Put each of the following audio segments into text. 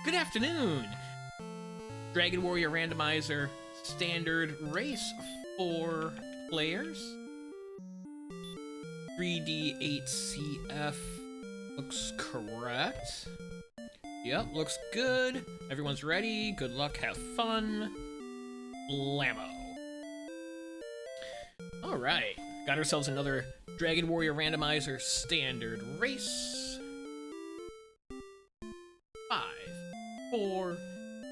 Good afternoon! Dragon Warrior Randomizer standard race, 4 players. 3D8CF looks correct. Yep, looks good. Everyone's ready. Good luck, have fun. Blammo. Alright, got ourselves another Dragon Warrior Randomizer standard race. 5, 4,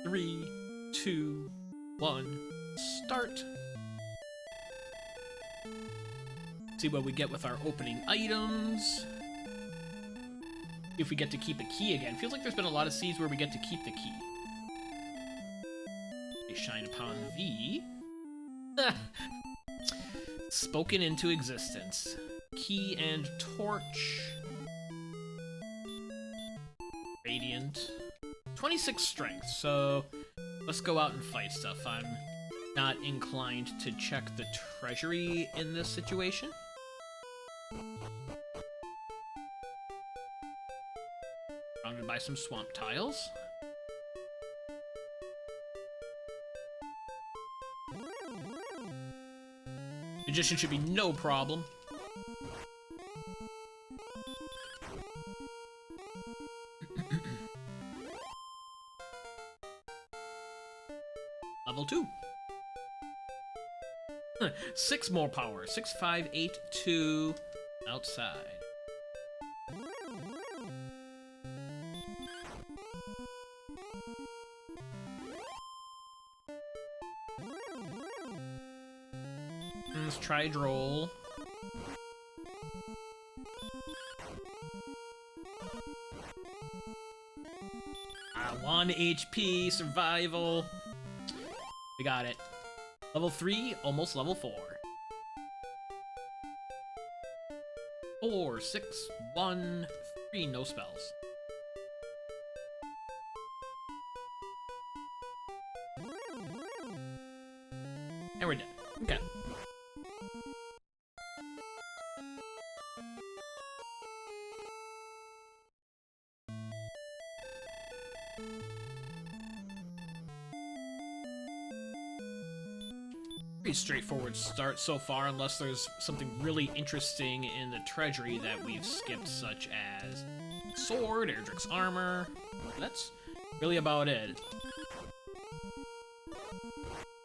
3, 2, 1, start. See what we get with our opening items. If we get to keep a key again. Feels like there's been a lot of seeds where we get to keep the key. They shine upon thee. Spoken into existence. Key and torch. Radiant. 26 strength, so let's go out and fight stuff. I'm not inclined to check the treasury in this situation. Surrounded by some swamp tiles. Magician should be no problem. Level 2. 6 more power. 6, 5, 8, 2. Outside. Let's try droll. Ah, 1 HP, survival. We got it. Level 3, almost level 4. 4, 6, 1, 3, no spells. And we're dead. Okay. Pretty straightforward start so far, unless there's something really interesting in the treasury that we've skipped, such as sword, Erdrick's armor. That's really about it.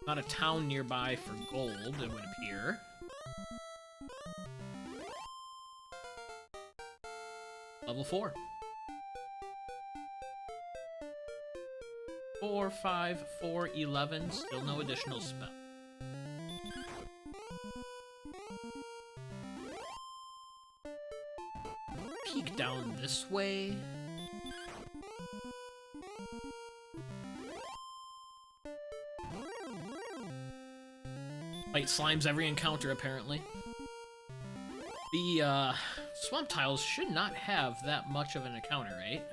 Not a town nearby for gold, it would appear. Level 4. 4, 5, 4, 11, still no additional spell. Peek down this way. Fight slimes every encounter, apparently. The swamp tiles should not have that much of an encounter, right?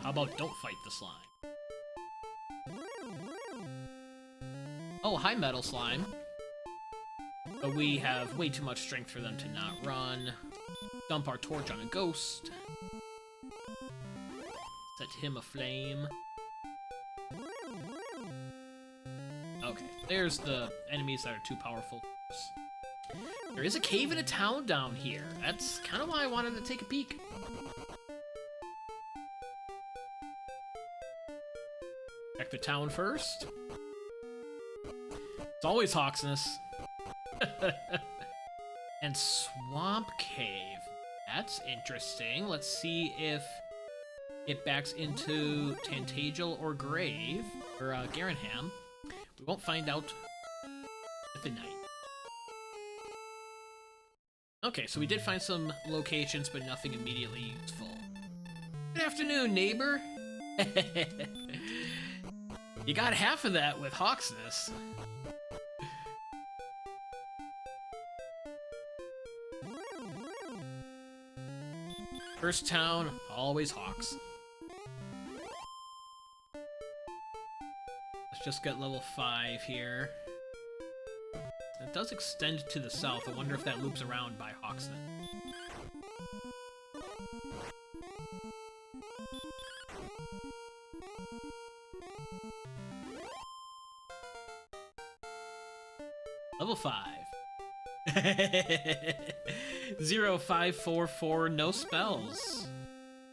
How about don't fight the slime? Oh, hi, metal slime. But we have way too much strength for them to not run. Dump our torch on a ghost. Set him aflame. Okay, there's the enemies that are too powerful. There is a cave in a town down here. That's kind of why I wanted to take a peek. Check the town first. It's always Hawksness. And Swamp Cave. That's interesting. Let's see if it backs into Tantagel or Grave, or Garanham. We won't find out at the night. Okay, so we did find some locations, but nothing immediately useful. Good afternoon, neighbor. You got half of that with Hawksness. First town, always Hawks. Let's just get level 5 here. It does extend to the south. I wonder if that loops around by Hawksness. Level 5. 0544, no spells.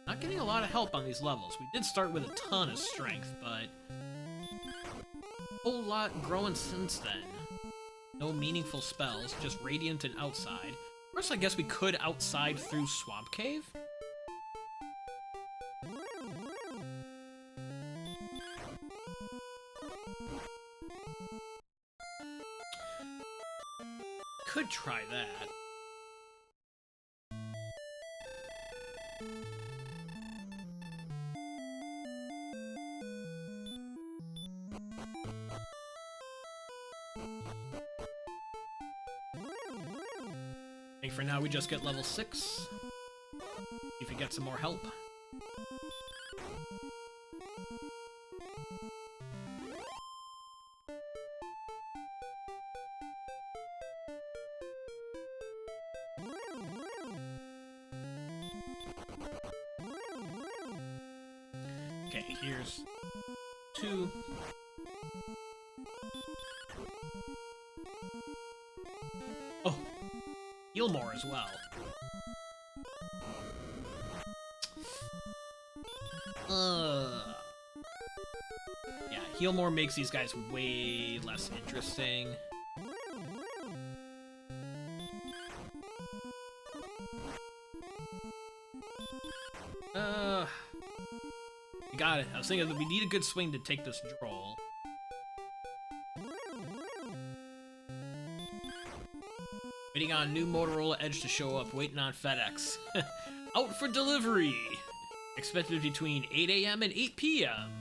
Not getting a lot of help on these levels. We did start with a ton of strength, but a whole lot growing since then. No meaningful spells, just radiant and outside. First, I guess we could outside through Swamp Cave. Could try that. I think for now we just get level 6. See if we get some more help. Okay, here's 2. Oh, heal more as well. Yeah, heal more makes these guys way less interesting. We got it. I was thinking that we need a good swing to take this droll. Waiting on new Motorola Edge to show up, waiting on FedEx. Out for delivery! Expected between 8 AM and 8 PM.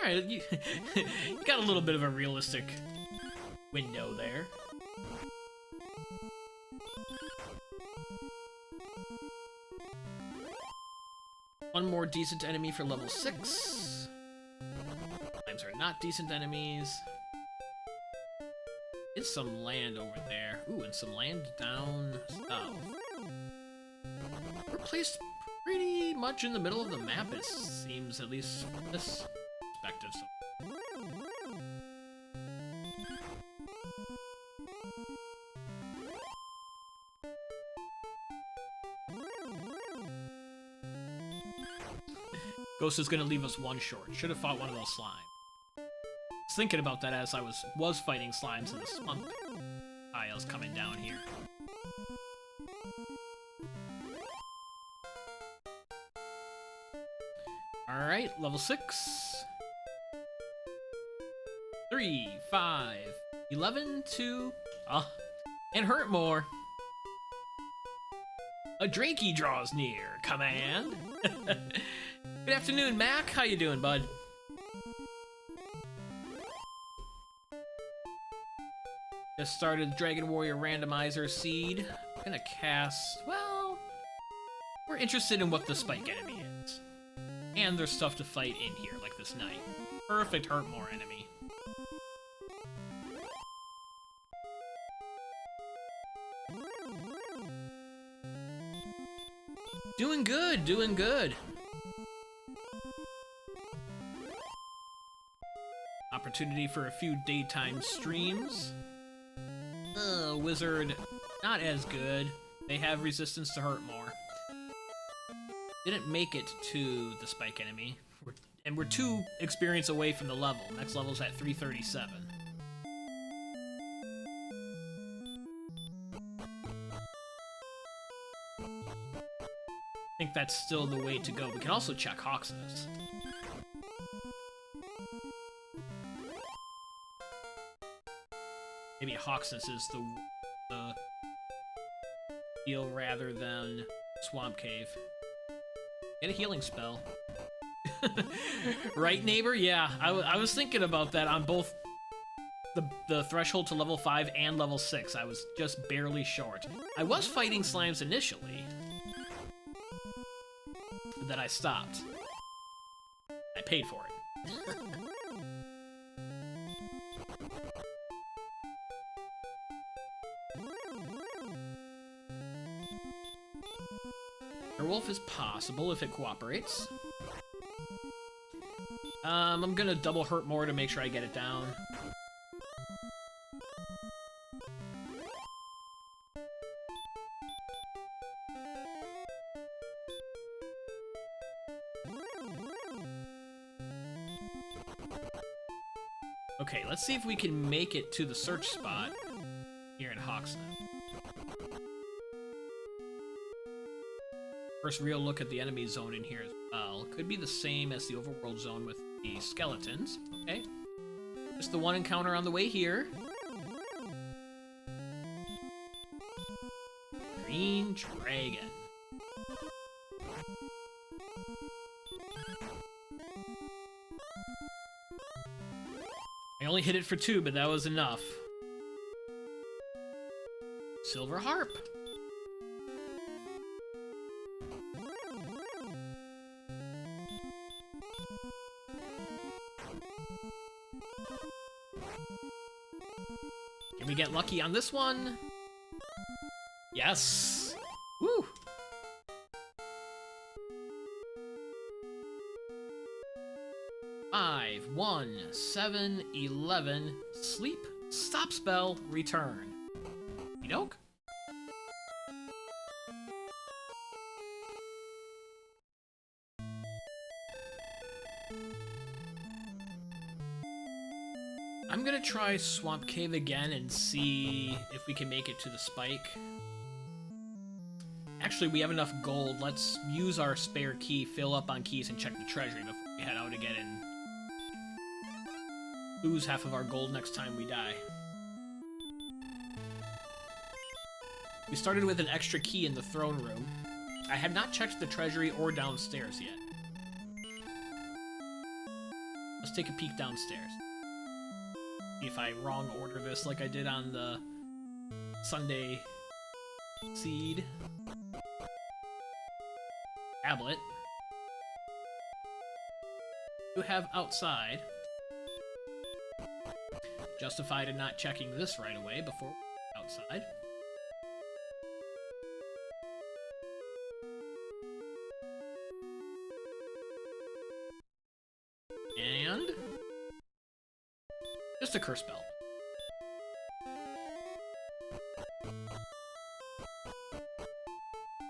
Alright, you got a little bit of a realistic window there. One more decent enemy for level 6. Slimes are not decent enemies. There's some land over there. Ooh, and some land down south. We're placed pretty much in the middle of the map, it seems, at least from this perspective. So Ghost is gonna leave us one short. Should have fought one of those slimes. I was thinking about that as I was fighting slimes in the swamp tiles coming down here. Alright, level 6. 3, 5, 11, 2, and hurt more. A Drakey draws near. Command. Good afternoon, Mac. How you doing, bud? Just started Dragon Warrior Randomizer Seed. I'm gonna cast... Well... We're interested in what the spike enemy is. And there's stuff to fight in here, like this knight. Perfect hurt more enemy. Doing good, doing good. Opportunity for a few daytime streams. Wizard, not as good. They have resistance to hurt more. Didn't make it to the spike enemy. And we're 2 experience away from the level. Next level's at 337. I think that's still the way to go. We can also check Hawksness. Maybe Hawksness is the deal rather than Swamp Cave. Get a healing spell. Right, neighbor? Yeah, I was thinking about that on both the threshold to level 5 and level 6. I was just barely short. I was fighting slimes initially. But then I stopped. I paid for it. Werewolf is possible if it cooperates. I'm gonna double hurt more to make sure I get it down. Okay, let's see if we can make it to the search spot here in Hawksnet. First real look at the enemy zone in here as well. Could be the same as the overworld zone with the skeletons. Okay. Just the one encounter on the way here. Green Dragon. I only hit it for 2, but that was enough. Silver Harp. Can we get lucky on this one? Yes! Woo! Five, 1, 7, 11, sleep, stop spell, return. Okey-doke. I'm gonna try Swamp Cave again and see if we can make it to the spike. Actually, we have enough gold. Let's use our spare key, fill up on keys, and check the treasury before we head out again and lose half of our gold next time we die. We started with an extra key in the throne room. I have not checked the treasury or downstairs yet. Let's take a peek downstairs. See if I wrong order this like I did on the Sunday seed. Tablet. You have outside. Justified in not checking this right away before outside. And just a curse bell.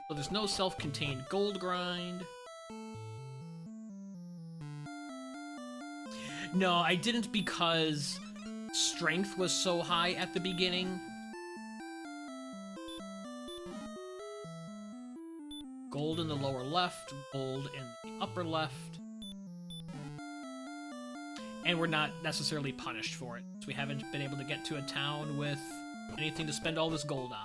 So there's no self-contained gold grind. No, I didn't because strength was so high at the beginning. Gold in the lower left, gold in the upper left. And we're not necessarily punished for it. So we haven't been able to get to a town with anything to spend all this gold on.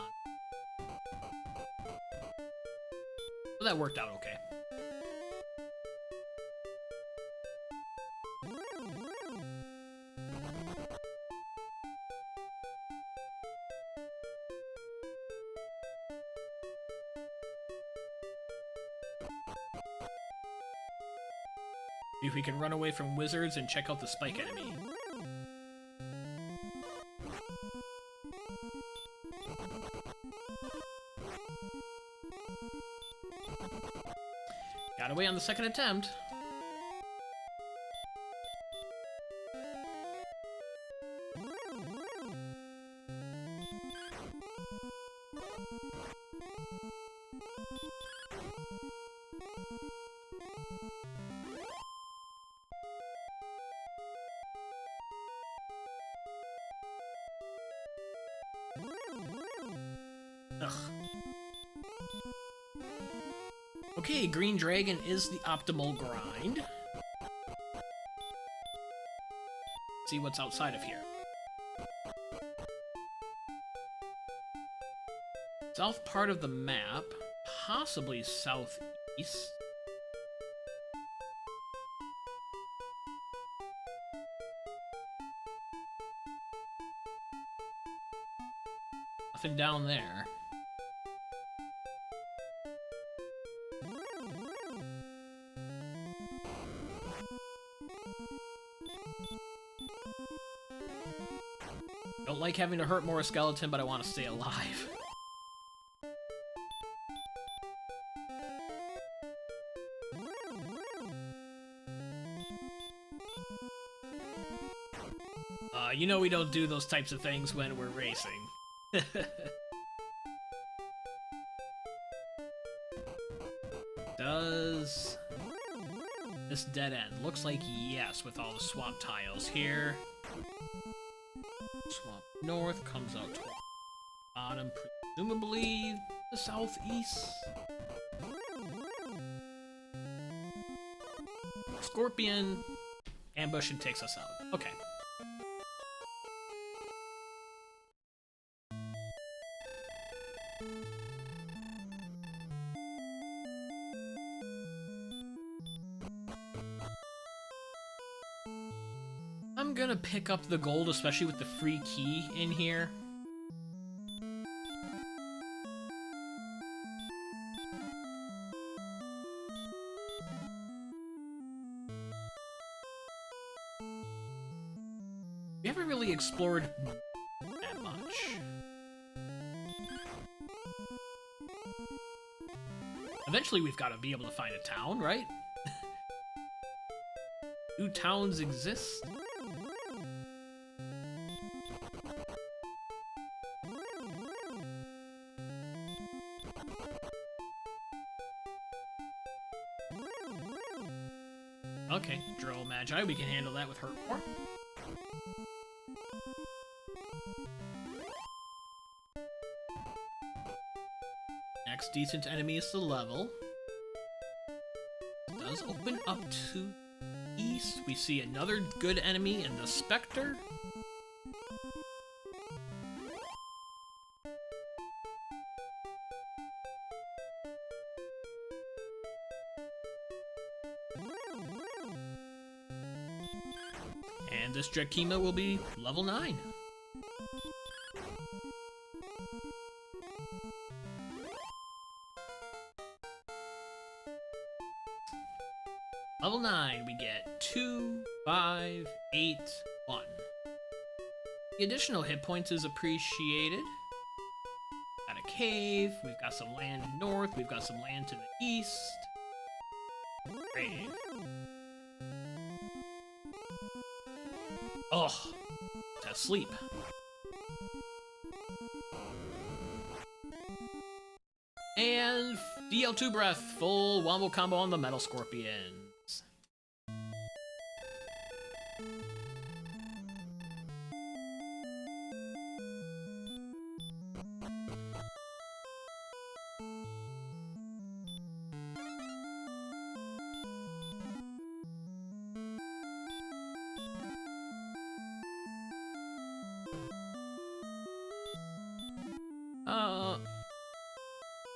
So that worked out okay. If we can run away from wizards and check out the spike enemy. Got away on the second attempt. Ugh. Okay, Green Dragon is the optimal grind. See what's outside of here. South part of the map, possibly southeast. Nothing down there. Don't like having to hurt more a skeleton, but I want to stay alive. you know we don't do those types of things when we're racing. Does this dead end? Looks like yes, with all the swamp tiles here. Swamp north comes out toward the bottom, presumably the southeast. Scorpion ambush and takes us out. Okay. I'm gonna pick up the gold, especially with the free key in here. We haven't really explored that much. Eventually we've got to be able to find a town, right? Do towns exist? Okay, Drill Magi, we can handle that with Hurt More. Next decent enemy is the level. It does open up to the east. We see another good enemy in the Spectre. And this Drakima will be level 9. Level 9, we get 2, 5, 8, 1. The additional hit points is appreciated. Got a cave, we've got some land north, we've got some land to the east. Grave. Oh, that's sleep. And DL2 breath, full wombo combo on the Metal Scorpions.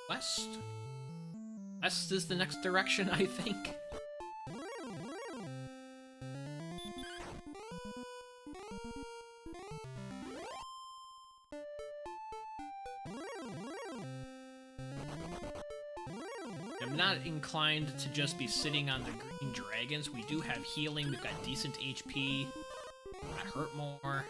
West? West is the next direction, I think. I'm not inclined to just be sitting on the green dragons. We do have healing, we've got decent HP. Got Hurt More.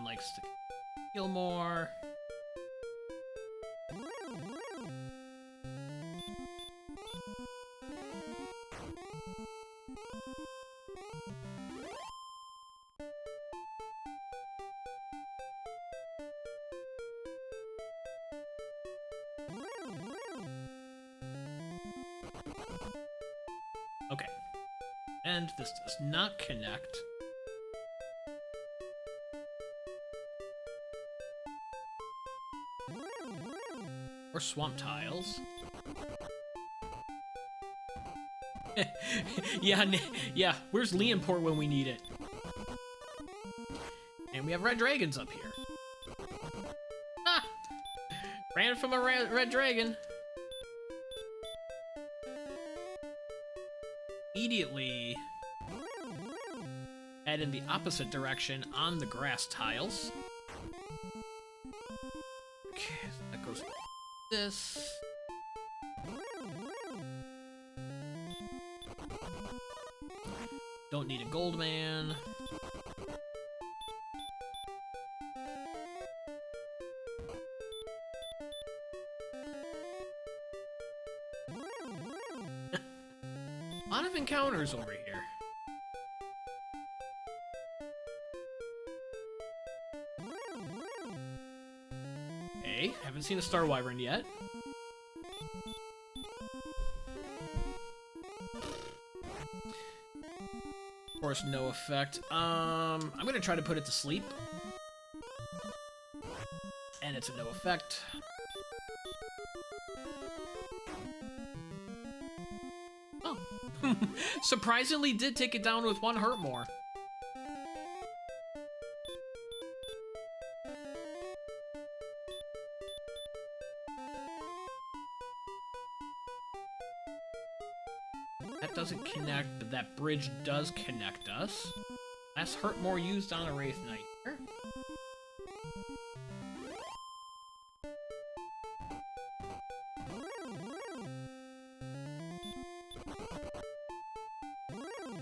Likes to heal more. Okay. And this does not connect. Or swamp tiles. yeah, where's Leonport when we need it? And we have red dragons up here. Ah! Ran from a red dragon. Immediately head in the opposite direction on the grass tiles. Okay, that goes like this. Don't need a gold man. A lot of encounters over here. Okay, haven't seen a Star Wyvern yet. Of course, no effect. I'm gonna try to put it to sleep. And it's a no effect. Oh. Surprisingly did take it down with 1 hurt more. That doesn't connect, but that bridge does connect us. Less hurt more used on a Wraith Knight here.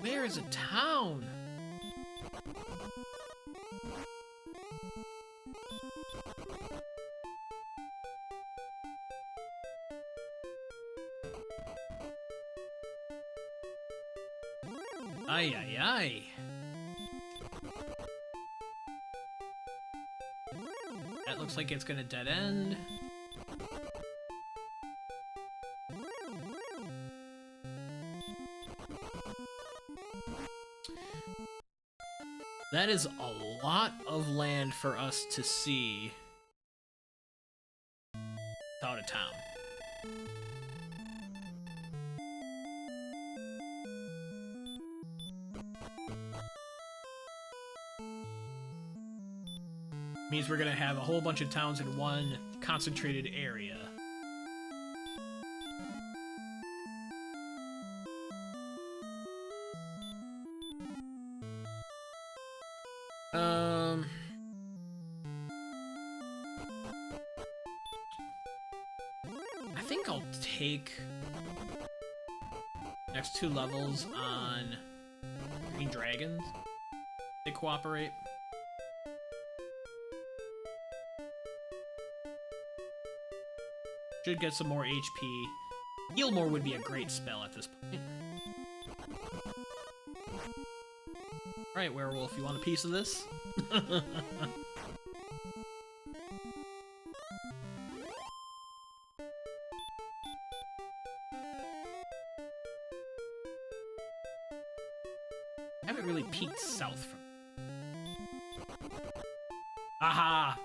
Where is a town? Ay, ay, ay. That looks like it's gonna dead end. That is a lot of land for us to see without a town. Means we're gonna have a whole bunch of towns in one concentrated area. I think I'll take next 2 levels on green dragons. They cooperate. Should get some more HP. Heal more would be a great spell at this point. Alright, werewolf, you want a piece of this? I haven't really peeked south from. Aha!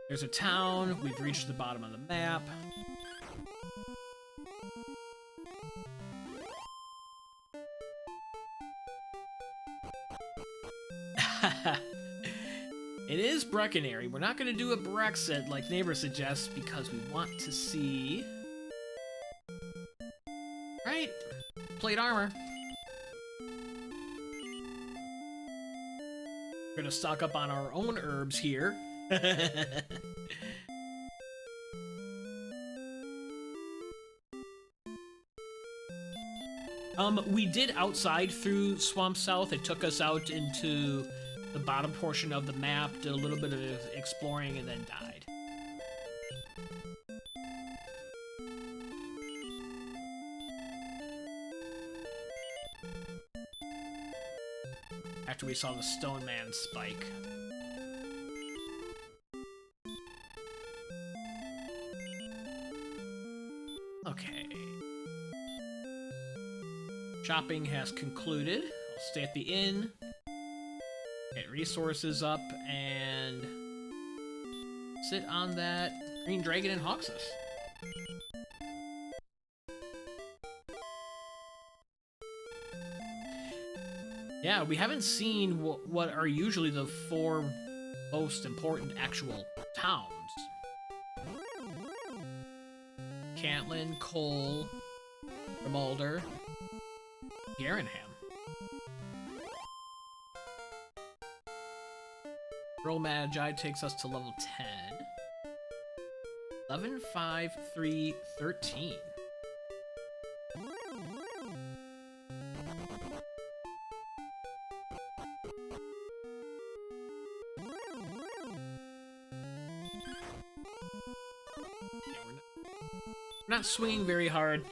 There's a town. We've reached the bottom of the map. It is Breckenary. We're not going to do a Brexit like Neighbor suggests because we want to see... Right. Plate armor. We're going to stock up on our own herbs here. We did outside through Swamp South. It took us out into the bottom portion of the map, did a little bit of exploring, and then died. After we saw the Stone Man spike. Okay. Shopping has concluded. I'll stay at the inn. Get resources up and sit on that green dragon and Hoxus. Yeah, we haven't seen what are usually the 4 most important actual towns. Cantlin, Cole, Rimalder, Garenham. Roll Magi takes us to level 10. 11, 5, 3, 13. We're not swinging very hard.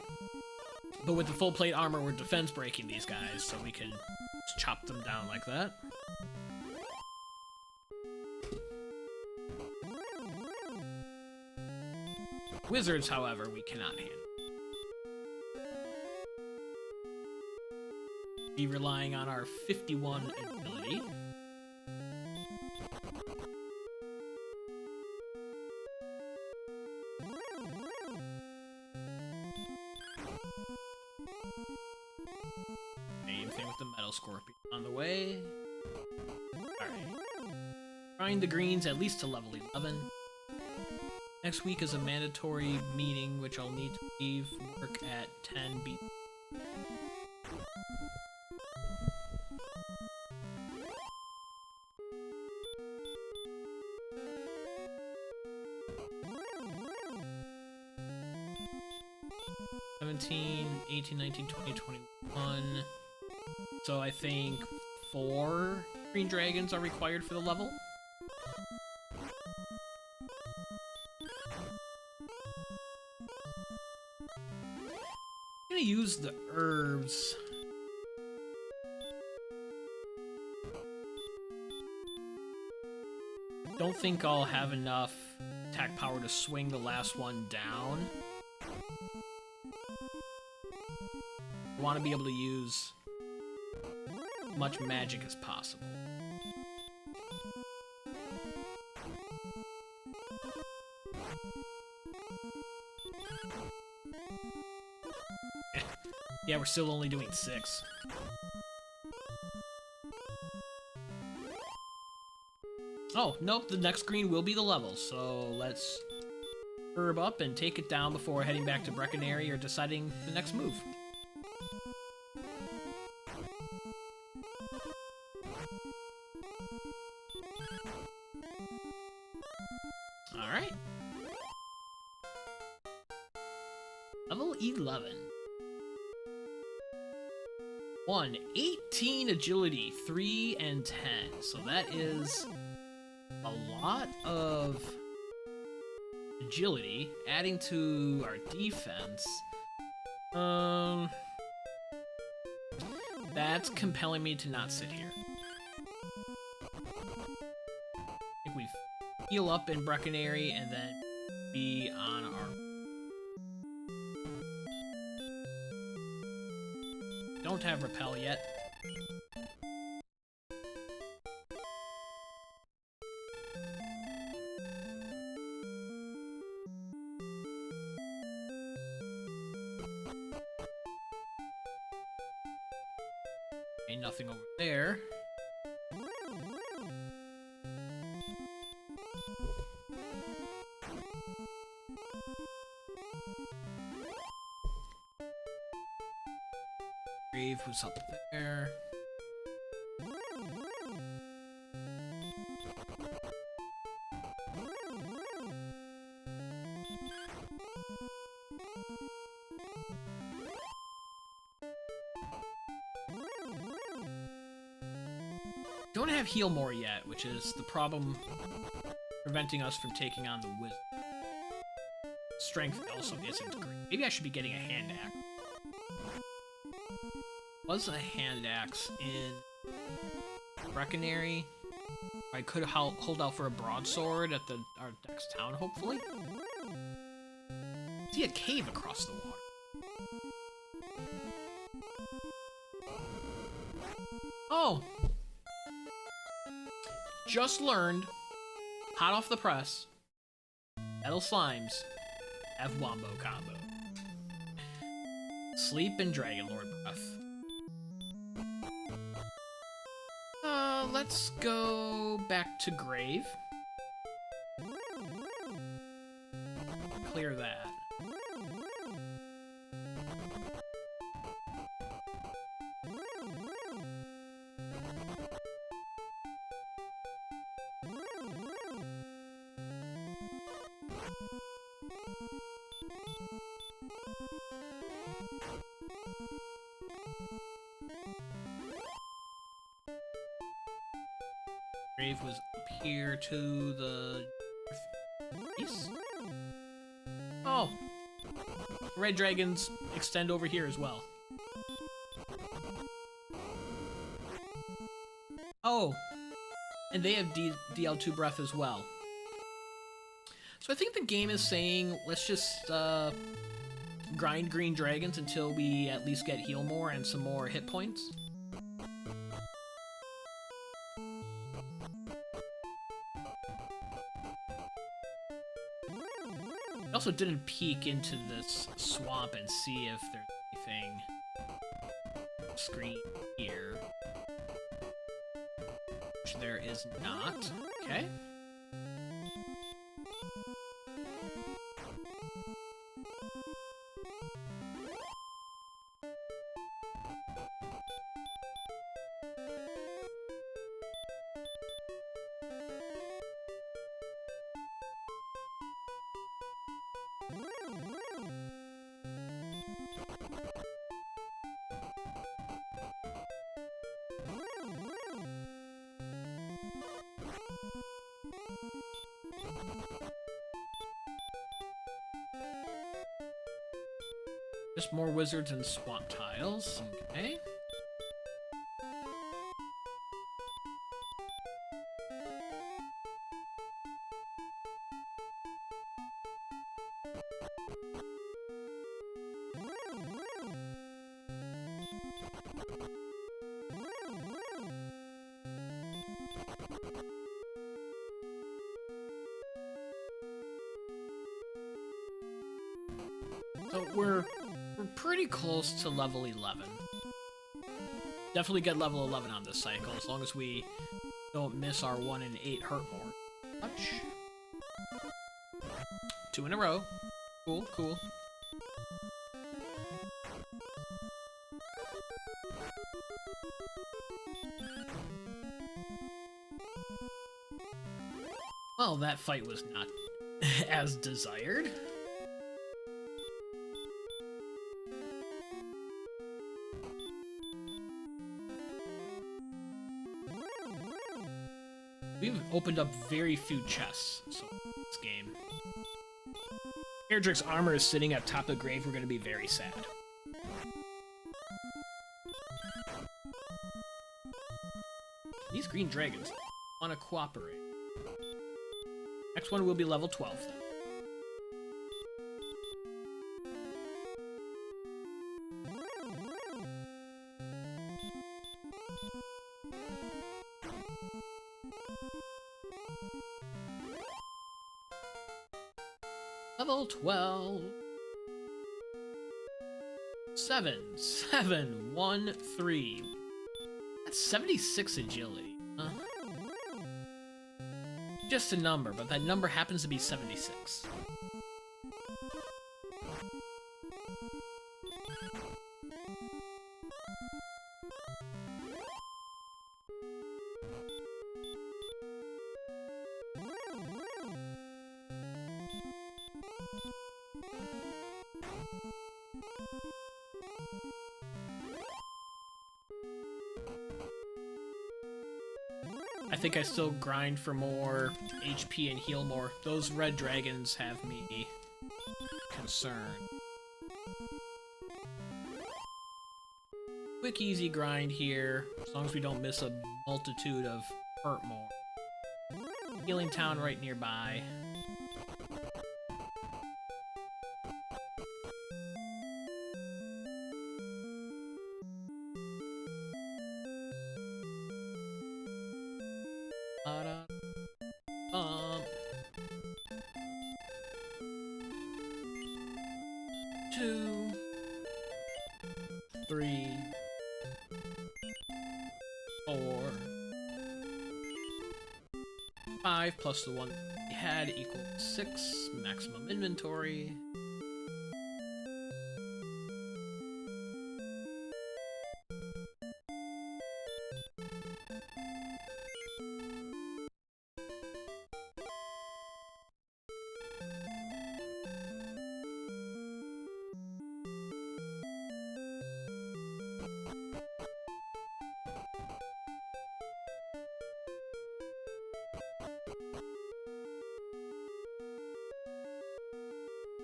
But with the full plate armor, we're defense breaking these guys, so we can just chop them down like that. Wizards, however, we cannot handle. Be relying on our 51 ability. Same thing with the Metal Scorpion on the way. Alright. Grind the greens at least to level 11. Next week is a mandatory meeting, which I'll need to leave work at 10 B. (17, 18, 19, 20, 21). So I think 4 green dragons are required for the level. I'm gonna use the herbs. Don't think I'll have enough attack power to swing the last one down. I want to be able to use as much magic as possible. Yeah, we're still only doing 6. Oh, nope, the next green will be the level, so let's herb up and take it down before heading back to Breckenary or deciding the next move. Alright. Level 11. 1, 18 agility, 3 and 10. So that is a lot of agility, adding to our defense. That's compelling me to not sit here. I think we heal up in Breckenary and then be on our... Don't have repel yet. Ain't nothing over there. Grave was up there. Don't have heal more yet, which is the problem preventing us from taking on the wizard. Strength also isn't great. Maybe I should be getting a hand axe. Was a hand axe in Breckenary. I could hold out for a broadsword at our next town, hopefully. See a cave across the water. Oh! Just learned, hot off the press, metal slimes have wombo combo. Sleep and Dragonlord breath. Let's go back to Grave. Clear that. Grave was up here to the east. Oh, red dragons extend over here as well. Oh, and they have DL2 breath as well. So I think the game is saying, let's just grind green dragons until we at least get heal more and some more hit points. I also didn't peek into this swamp and see if there's anything screen here. Which there is not. Okay. Just more wizards and swamp tiles. Okay. So we're pretty close to level 11. Definitely get level 11 on this cycle, as long as we don't miss our 1 in 8 hurt more. Touch. 2 in a row. Cool, cool. Well, that fight was not as desired. We've opened up very few chests so this game. Erdrick's armor is sitting at top of the grave. We're going to be very sad. These green dragons want to cooperate. Next one will be level 12 then. Level 12. 7, 1, 3. That's 76 agility. Huh? Just a number, but that number happens to be 76. I think I still grind for more HP and heal more. Those red dragons have me concerned. Quick, easy grind here, as long as we don't miss a multitude of hurt more. Healing town right nearby. Two, 3, 4, 5 plus the one we had equals 6, maximum inventory.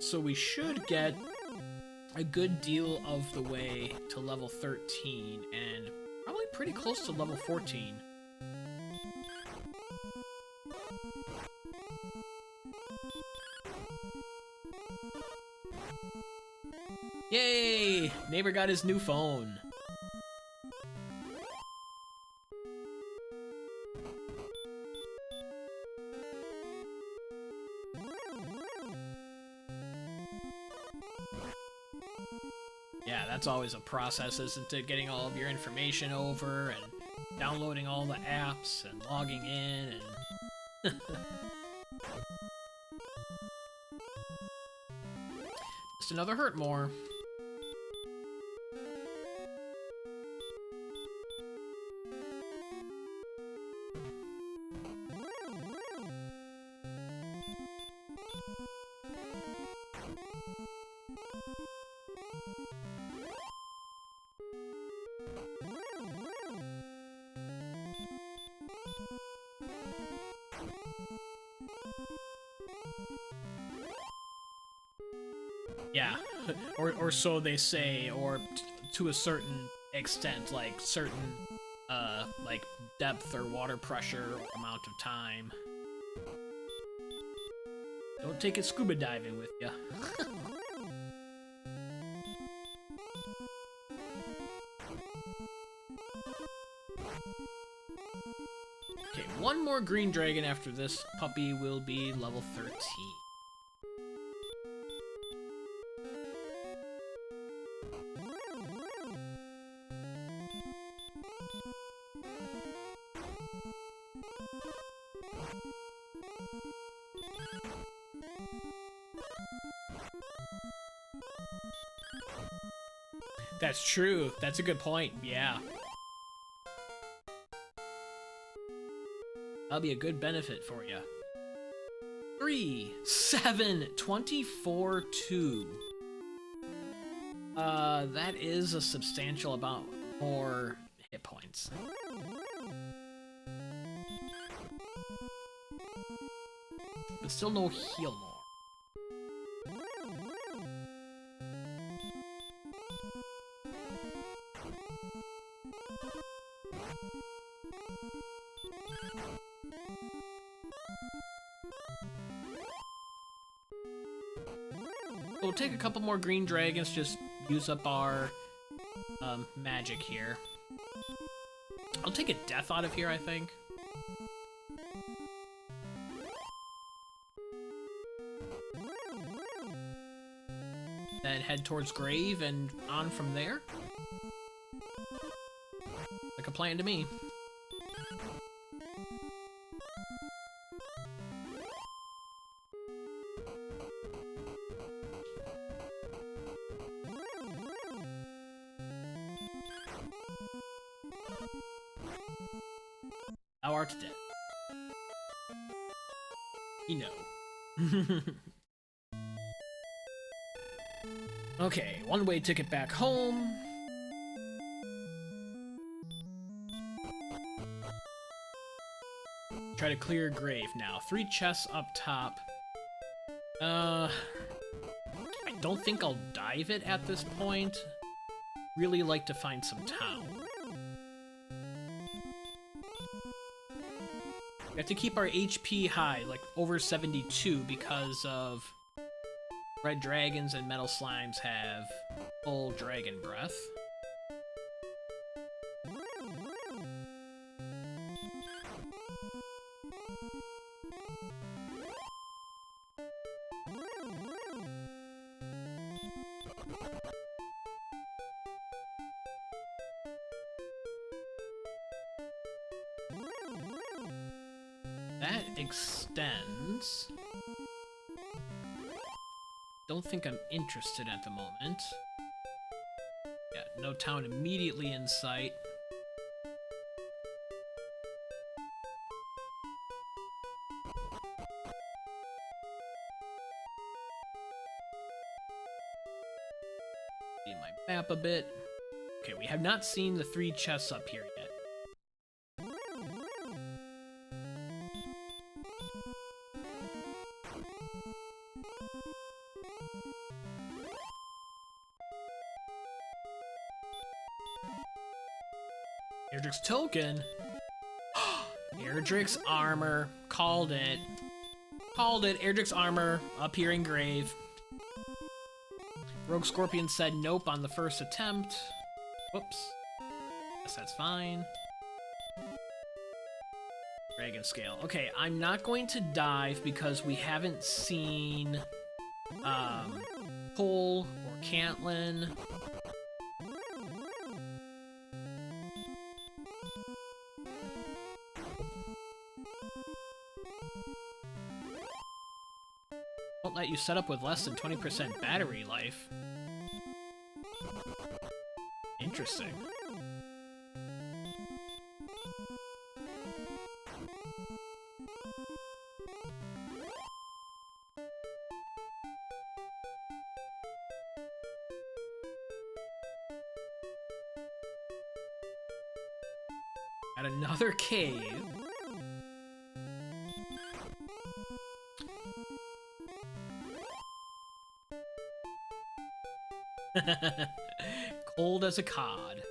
So we should get a good deal of the way to level 13, and probably pretty close to level 14. Yay! Neighbor got his new phone. Yeah, that's always a process, isn't it? Getting all of your information over and downloading all the apps and logging in and... Just another hurt more. Yeah, or so they say, or to a certain extent, like certain, like depth or water pressure or amount of time. Don't take it scuba diving with ya. Okay, one more green dragon after this puppy will be level 13. That's true. That's a good point. Yeah. That'll be a good benefit for you. 3, 7, 24, 2. That is a substantial amount more hit points. But still no heal more. We'll take a couple more green dragons, just use up our magic here. I'll take a death out of here, I think. Then head towards grave and on from there. Like a plan to me. Thou art dead. You know. Okay, one-way ticket back home. Try to clear grave now. 3 chests up top. I don't think I'll dive it at this point. Really like to find some town. We have to keep our HP high, like over 72, because of red dragons and metal slimes have full dragon breath. That extends. Don't think I'm interested at the moment. Yeah, no town immediately in sight. See my map a bit. Okay, we have not seen the 3 chests up here yet. Erdrick's token. Erdrick's armor. Called it. Called it. Erdrick's armor up here in grave. Rogue Scorpion said nope on the first attempt. Whoops. Guess that's fine. Dragon scale. Okay, I'm not going to dive because we haven't seen Cole or Cantlin. Won't let you set up with less than 20% battery life. Interesting. At another cave. Cold as a cod.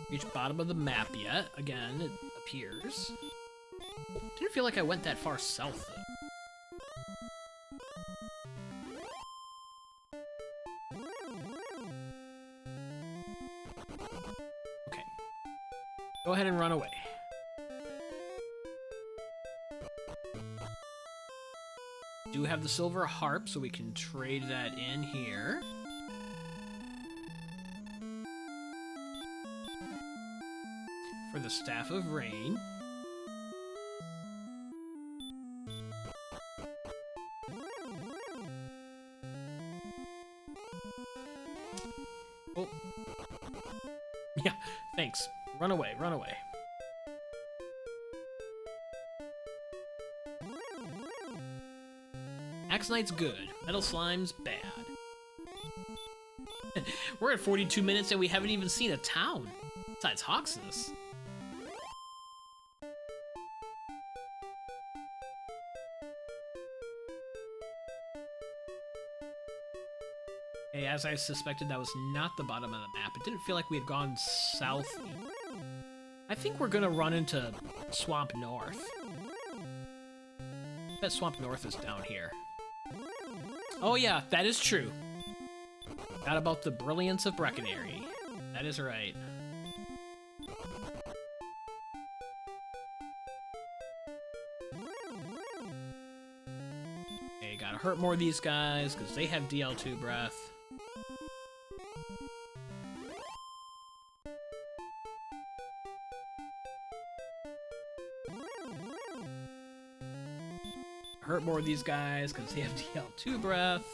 Reach bottom of the map yet. Again, it appears. Didn't feel like I went that far south, though. Okay. Go ahead and run away. Do have the Silver Harp, so we can trade that in here. For the Staff of Rain. Oh. Yeah, thanks. Run away, run away. Axe Knight's good. Metal Slime's bad. We're at 42 minutes and we haven't even seen a town. Besides Hoxus. Hey, as I suspected, that was not the bottom of the map. It didn't feel like we had gone south. I think we're gonna run into Swamp North. I bet Swamp North is down here. Oh yeah, that is true. Forgot about the brilliance of Breckenary. That is right. Okay, gotta hurt more of these guys, because they have DL2 breath. Hurt more of these guys because they have DL2 breath.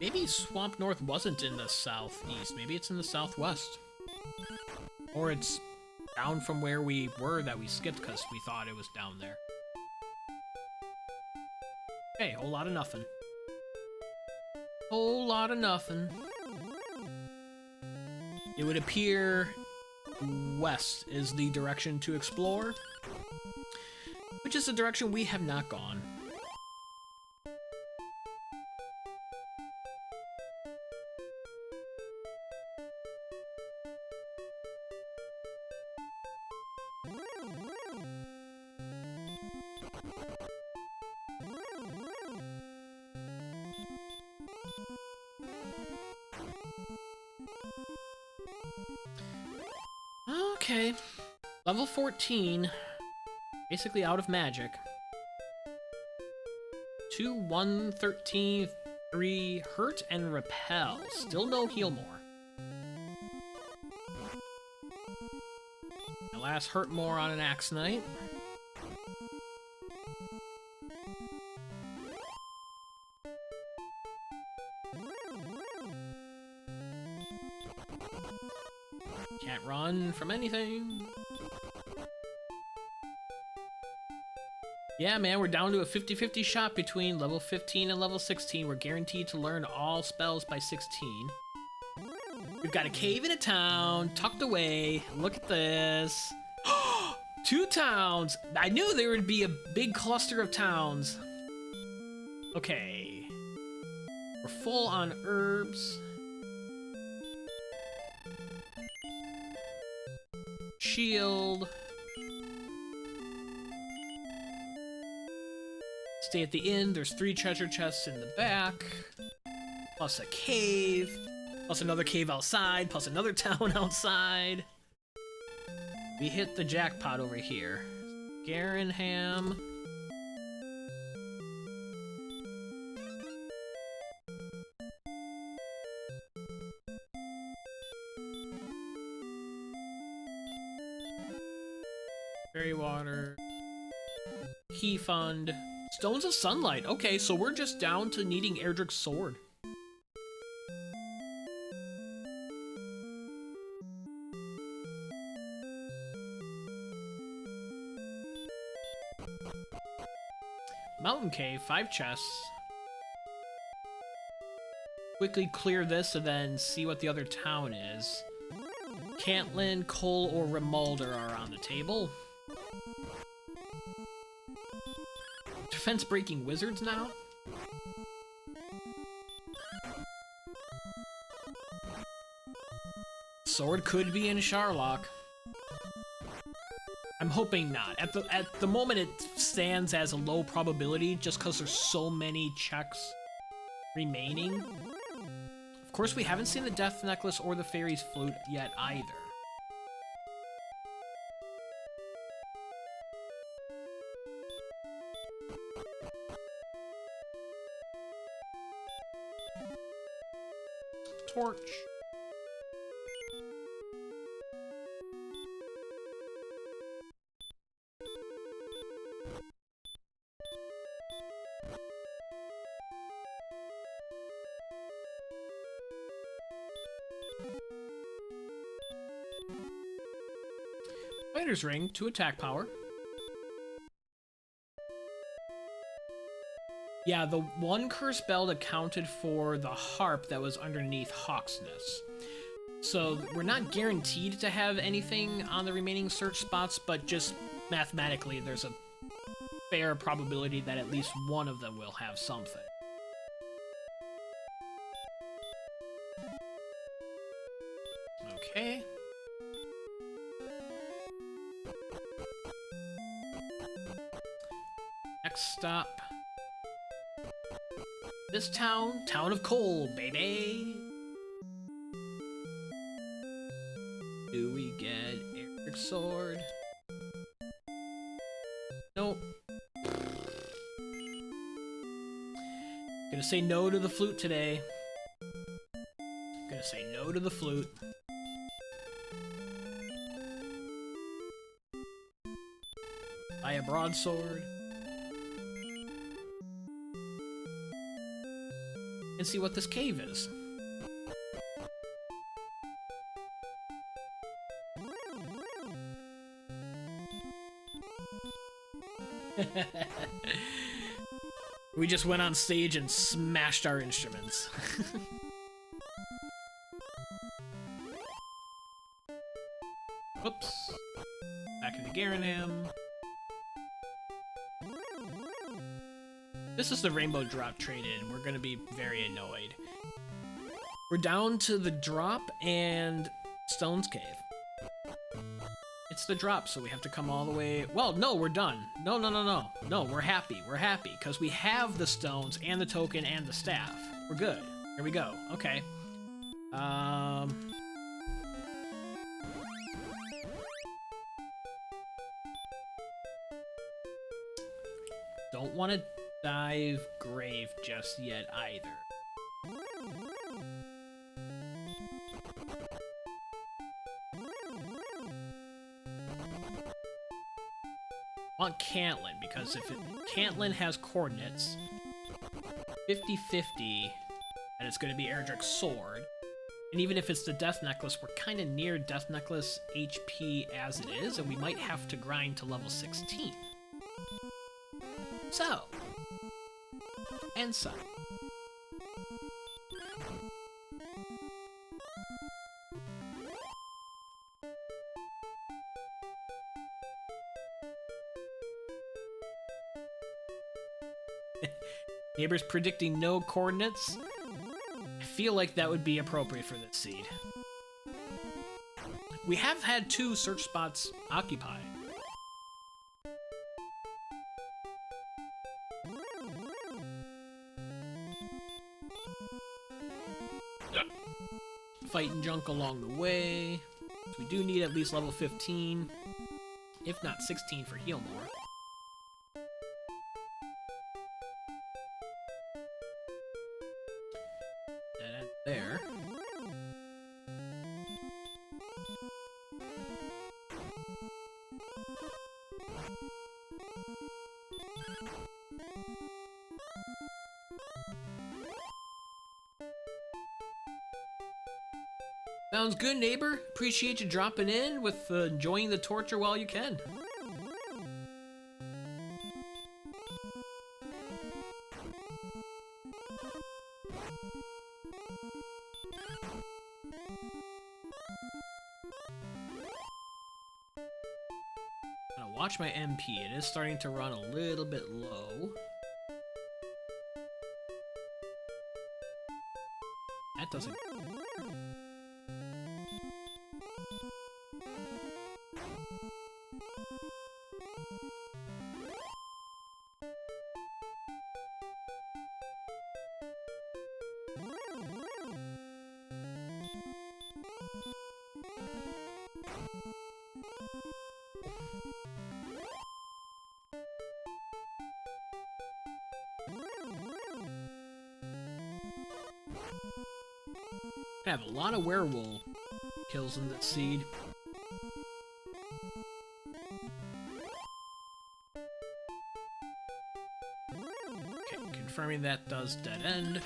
Maybe Swamp North wasn't in the southeast. Maybe it's in the southwest. Or it's down from where we were that we skipped because we thought it was down there. Hey, whole lot of nothing. Whole lot of nothing. It would appear west is the direction to explore, which is the direction we have not gone. Okay, level 14, basically out of magic. 2, 1, 13, 3, hurt and repel. Still no heal more. My last hurt more on an Axe Knight. Can't run from anything. Yeah, man, we're down to a 50-50 shot between level 15 and level 16. We're guaranteed to learn all spells by 16. We've got a cave in a town, tucked away. Look at this. 2 towns! I knew there would be a big cluster of towns. Okay. We're full on herbs. Shield. Stay at the inn. There's 3 treasure chests in the back. Plus a cave. Plus another cave outside. Plus another town outside. We hit the jackpot over here. Garenham. Fairy water. Key fund. Stones of sunlight. Okay, so we're just down to needing Erdrick's sword. Mountain cave, 5 chests. Quickly clear this and then see what the other town is. Cantlin, Cole, or Rimalder are on the table. Defense-breaking wizards now? Sword could be in Charlock. I'm hoping not. At the moment, it stands as a low probability just because there's so many checks remaining. Of course, we haven't seen the Death Necklace or the Fairy's Flute yet either. Torch. Fighter's Ring, 2 attack power. Yeah, the 1 curse belt accounted for the harp that was underneath Hawksness. So we're not guaranteed to have anything on the remaining search spots, but just mathematically there's a fair probability that at least one of them will have something. Okay. Next stop. This town, Town of Coal, baby! Do we get Erdrick's sword? Nope. Gonna say no to the flute today. Gonna say no to the flute. Buy a broadsword. And see what this cave is. We just went on stage and smashed our instruments. Whoops. Back into Garenham. This is the rainbow drop trade-in. We're gonna be very annoyed. We're down to the drop and Stone's Cave. It's the drop, so we have to come all the way... Well, no, we're done. No. No, we're happy. We're happy, because we have the stones and the token and the staff. We're good. Here we go. Okay. Don't want to dive grave just yet either. I want Cantlin, because if Cantlin has coordinates 50-50, and it's going to be Erdrick's sword, And even if it's the Death Necklace, we're kind of near Death Necklace HP as it is, and we might have to grind to level 16. So. And so. Neighbors predicting no coordinates. I feel like that would be appropriate for this seed. We have had 2 search spots occupied. Fighting junk along the way. So we do need at least level 15, if not 16 for heal more. There. Sounds good, neighbor. Appreciate you dropping in with enjoying the torture while you can. Watch my MP. It is starting to run a little bit low. That doesn't... I have a lot of werewolf kills in this seed. Okay, confirming that does dead end.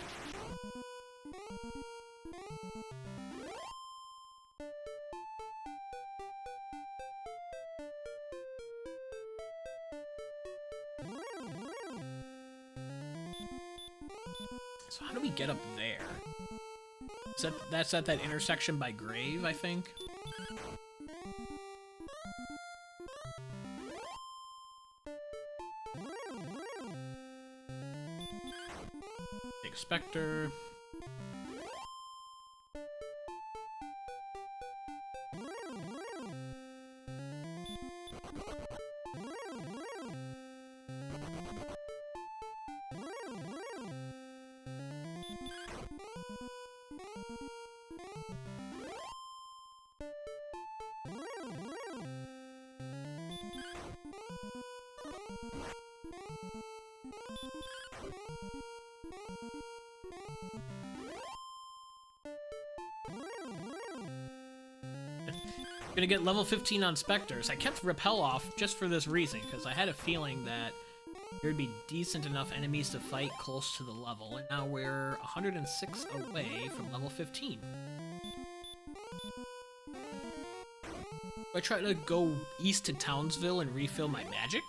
So how do we get up there? That's at that intersection by Grave, I think. Big Spectre. Gonna get level 15 on Spectres. I kept Repel off just for this reason, because I had a feeling that there'd be decent enough enemies to fight close to the level, and now we're 106 away from level 15. Do I try to go east to Townsville and refill my magic?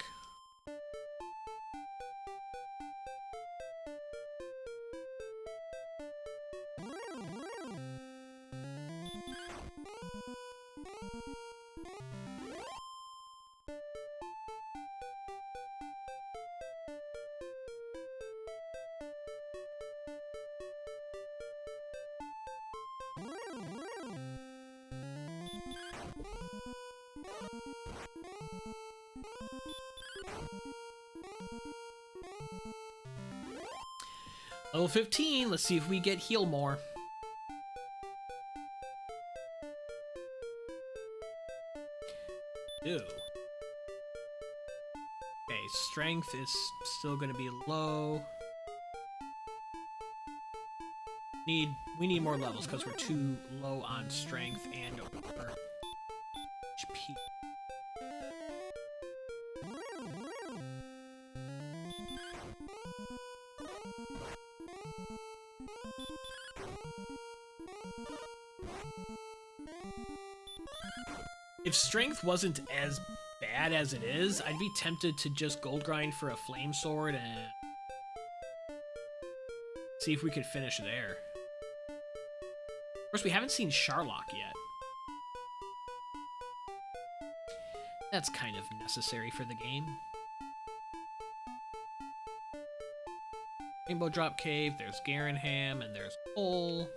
Level 15, let's see if we get heal more. Ew. Okay, strength is still gonna be low. We need more levels because we're too low on strength and over HP. If strength wasn't as bad as it is, I'd be tempted to just gold grind for a flame sword and see if we could finish there. Of course, we haven't seen Charlock yet. That's kind of necessary for the game. Rainbow Drop Cave, there's Garenham, and there's Hole.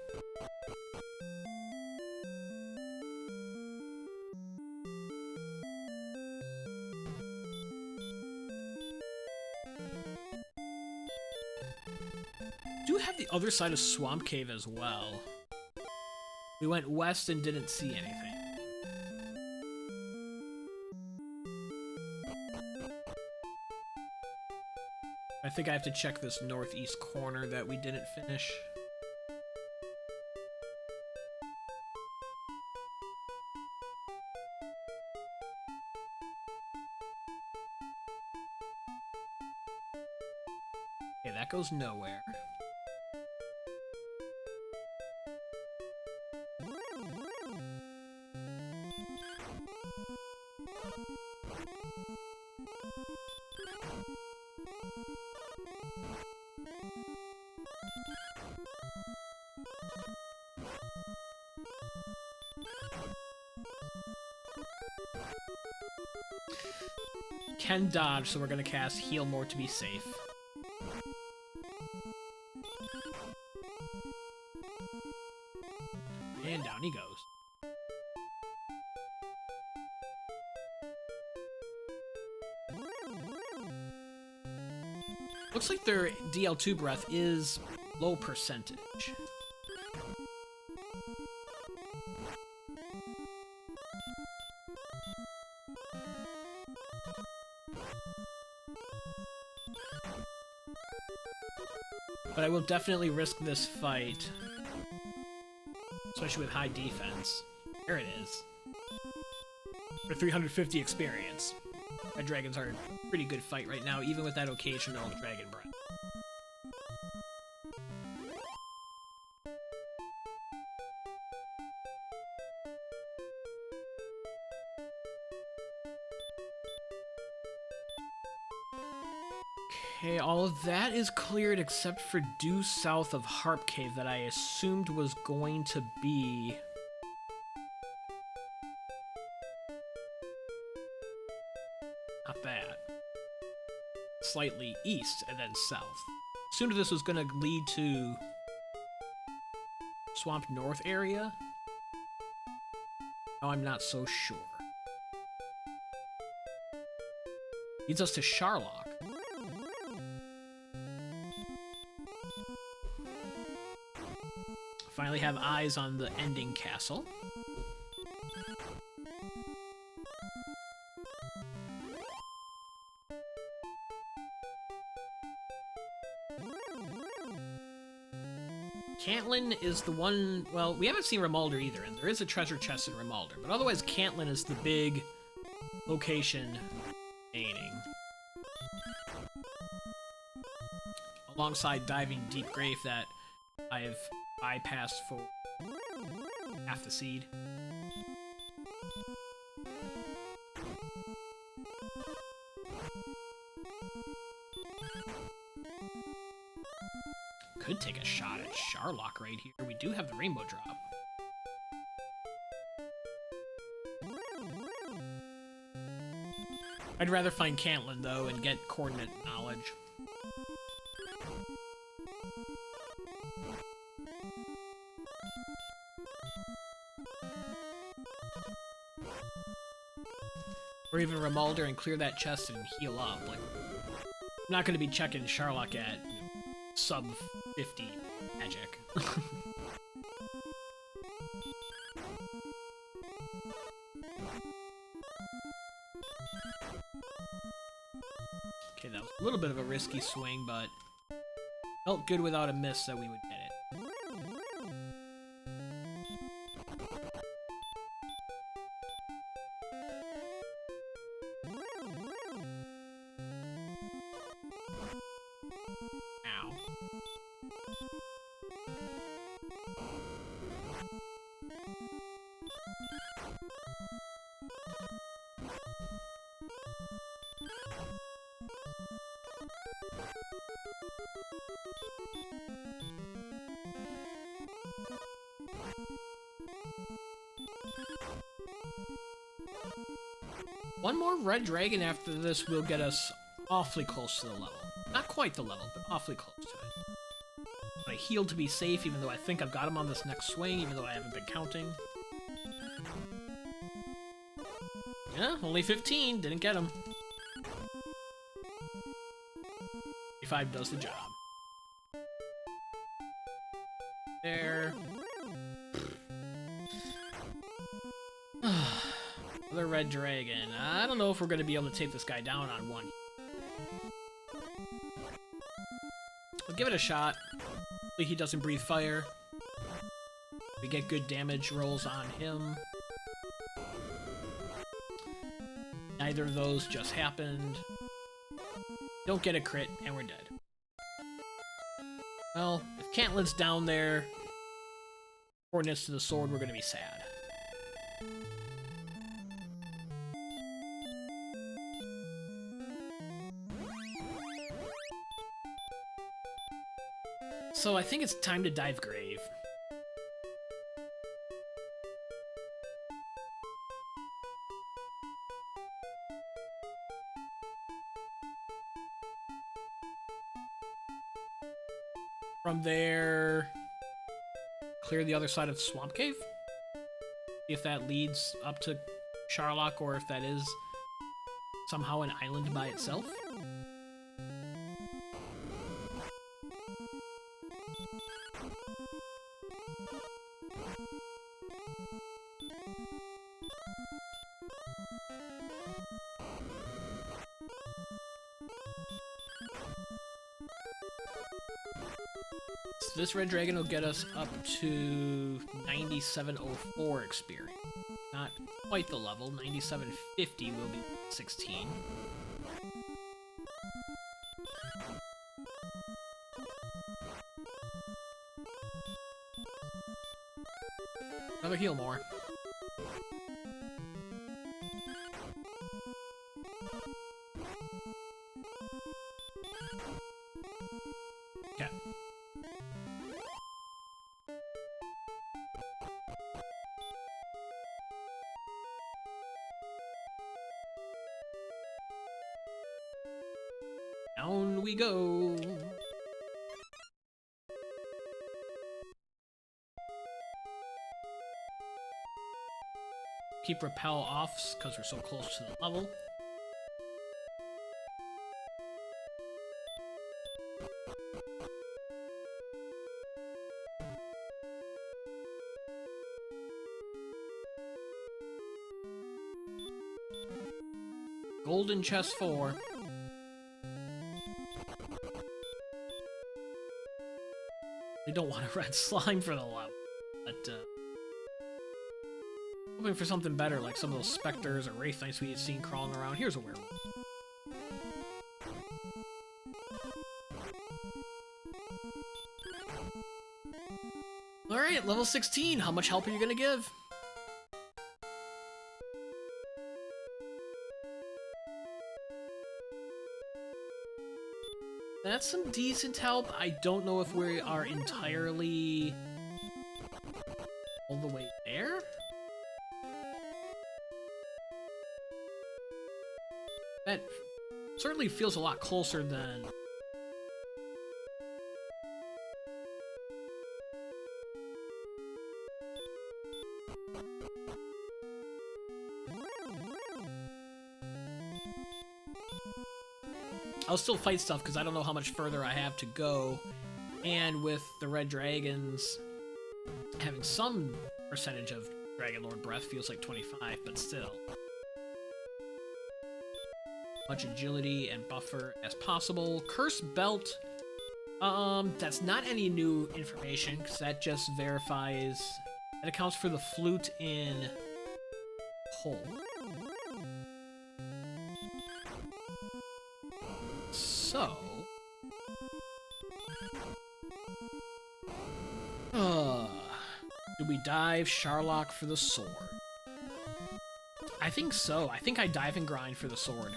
Do have the other side of Swamp Cave as well. We went west and didn't see anything. I think I have to check this northeast corner that we didn't finish. Okay, that goes nowhere. Can dodge, so we're gonna cast Heal More to be safe. And down he goes. Looks like their DL2 breath is low percentage. But I will definitely risk this fight, especially with high defense. There it is. For 350 experience. Red Dragons are a pretty good fight right now, even with that occasional Dragon Breath. Okay, all of that is cleared except for due south of Harp Cave that I assumed was going to be... not that. Slightly east and then south. Assumed this was going to lead to Swamp North area. Now I'm not so sure. Leads us to Charlock. Finally have eyes on the ending castle. Cantlin is the one... well, we haven't seen Rimuldar either, and there is a treasure chest in Rimuldar, but otherwise Cantlin is the big location remaining. Alongside Diving Deep Grave that I've bypassed for half the seed. Could take a shot at Charlock right here. We do have the Rainbow Drop. I'd rather find Cantlin, though, and get coordinate knowledge. Or even Rimuldar and clear that chest and heal up. Like, I'm not going to be checking Charlock at sub 50 magic. Okay, that was a little bit of a risky swing, but felt good without a miss that we would get it. One more red dragon after this will get us awfully close to the level. Not quite the level, but awfully close to it. I heal to be safe, even though I think I've got him on this next swing, even though I haven't been counting. Yeah, only 15. Didn't get him. 35 does the job. There. Another red dragon. I don't know if we're going to be able to take this guy down on one. We'll give it a shot. Hopefully he doesn't breathe fire. We get good damage rolls on him. Neither of those just happened. Don't get a crit, and we're dead. Well, if Cantlin's down there, coordinates to the sword, we're going to be sad. So I think it's time to dive grave. From there, clear the other side of Swamp Cave. See if that leads up to Charlock, or if that is somehow an island by itself. So this red dragon will get us up to 9704 experience. Not quite the level. 9750 will be 16. Another heal more. Okay. Down we go. Keep repel off because we're so close to the level. Golden chest 4. We don't want a red slime for the level, but hoping for something better, like some of those specters or wraith knights we had seen crawling around. Here's a werewolf. Alright, level 16. How much help are you gonna give? That's some decent help. I don't know if we are entirely all the way there. That certainly feels a lot closer than... I'll still fight stuff because I don't know how much further I have to go, and with the red dragons having some percentage of Dragonlord breath, feels like 25, but still. Much agility and buffer as possible. Cursed belt, that's not any new information because that just verifies, that accounts for the flute in hole. So, do Do we dive Charlock for the sword? I think so. I think I dive and grind for the sword.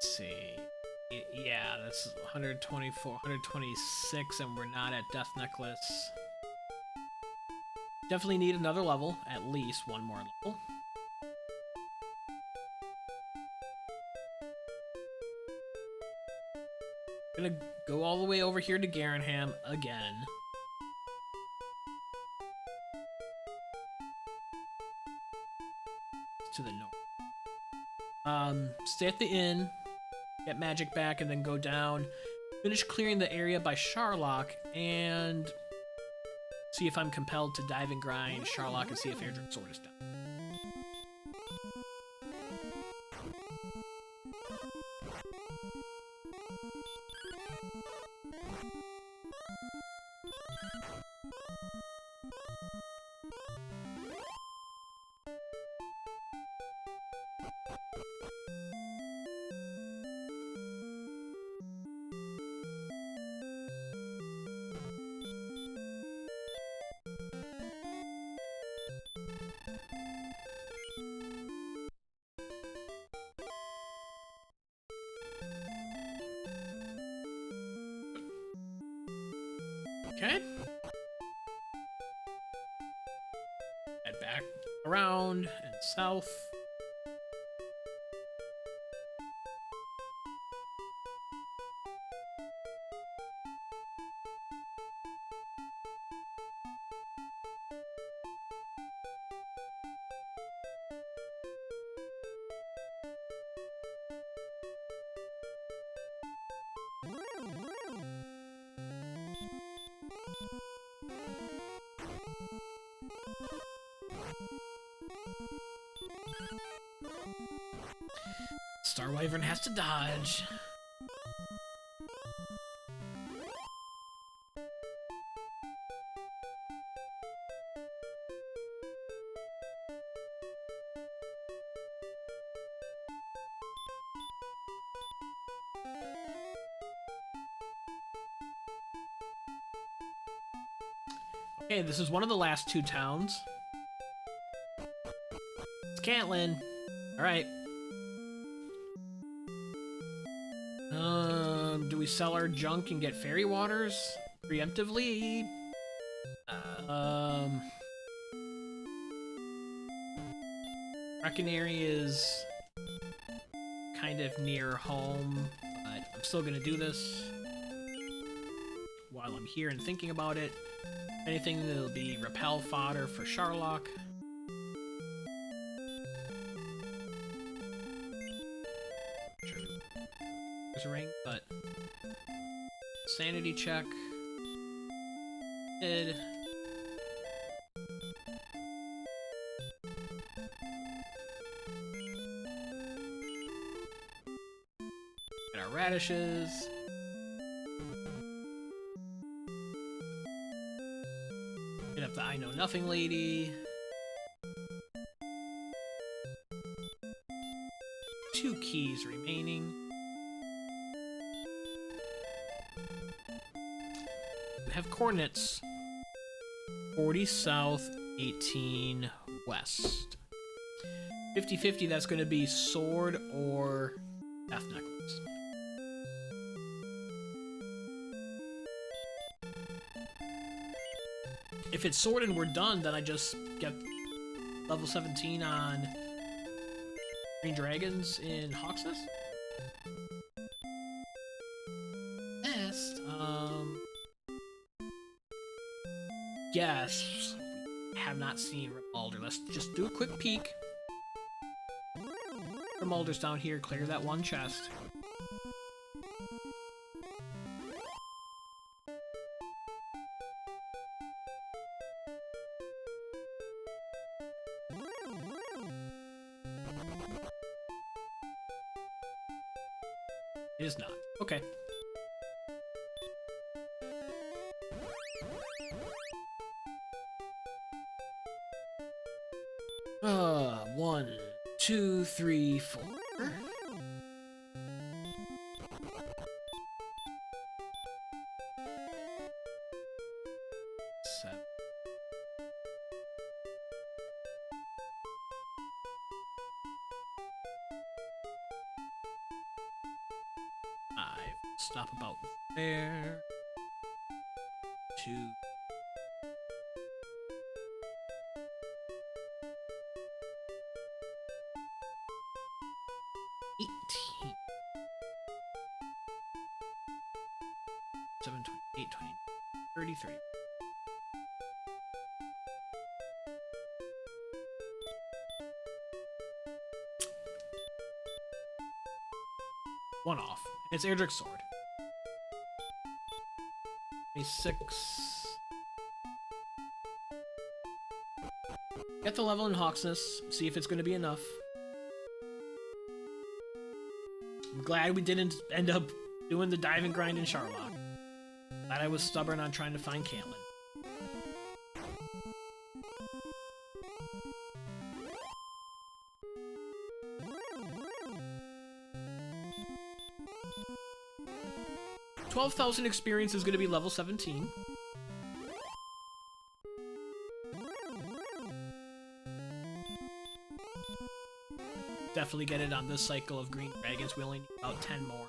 Let's see. Yeah, that's 124, 126, and we're not at Death Necklace. Definitely need another level, at least one more level. Gonna go all the way over here to Garenham again. To the north. Stay at the inn, get magic back, and then go down. Finish clearing the area by Charlock, and see if I'm compelled to dive and grind Charlock and see if Erdrick's sword is done. Okay. Head back around and south. Star Wyvern has to dodge. Okay, this is one of the last two towns. It's Cantlin. Alright. Do we sell our junk and get fairy waters preemptively? Reckonary is kind of near home, but I'm still gonna do this while I'm here and thinking about it. Anything that'll be repel fodder for Charlock. Sure. There's a ring, but sanity check. Did. Get our radishes. Hit up the I Know Nothing lady. 2 keys remaining. We have coordinates. 40 south, 18 west. 50-50, that's going to be sword or death necklace. If it's sword and we're done, then I just get level 17 on Green Dragons in Hawksness. Best, yes, we have not seen Rimalder. Let's just do a quick peek. Rimalder's down here, clear that one chest. It is not. Okay. One, two, three, four. Seven. Stop about there. 2. 18. 7, 28, 20, 33. One off. It's Erdrick's sword. 26. Get the level in Hawksness, see if it's going to be enough. I'm glad we didn't end up doing the diving grind in Charlock. Glad I was stubborn on trying to find Caitlyn. $12,000 experience is going to be level 17. Definitely get it on this cycle of green dragons. We only need about 10 more.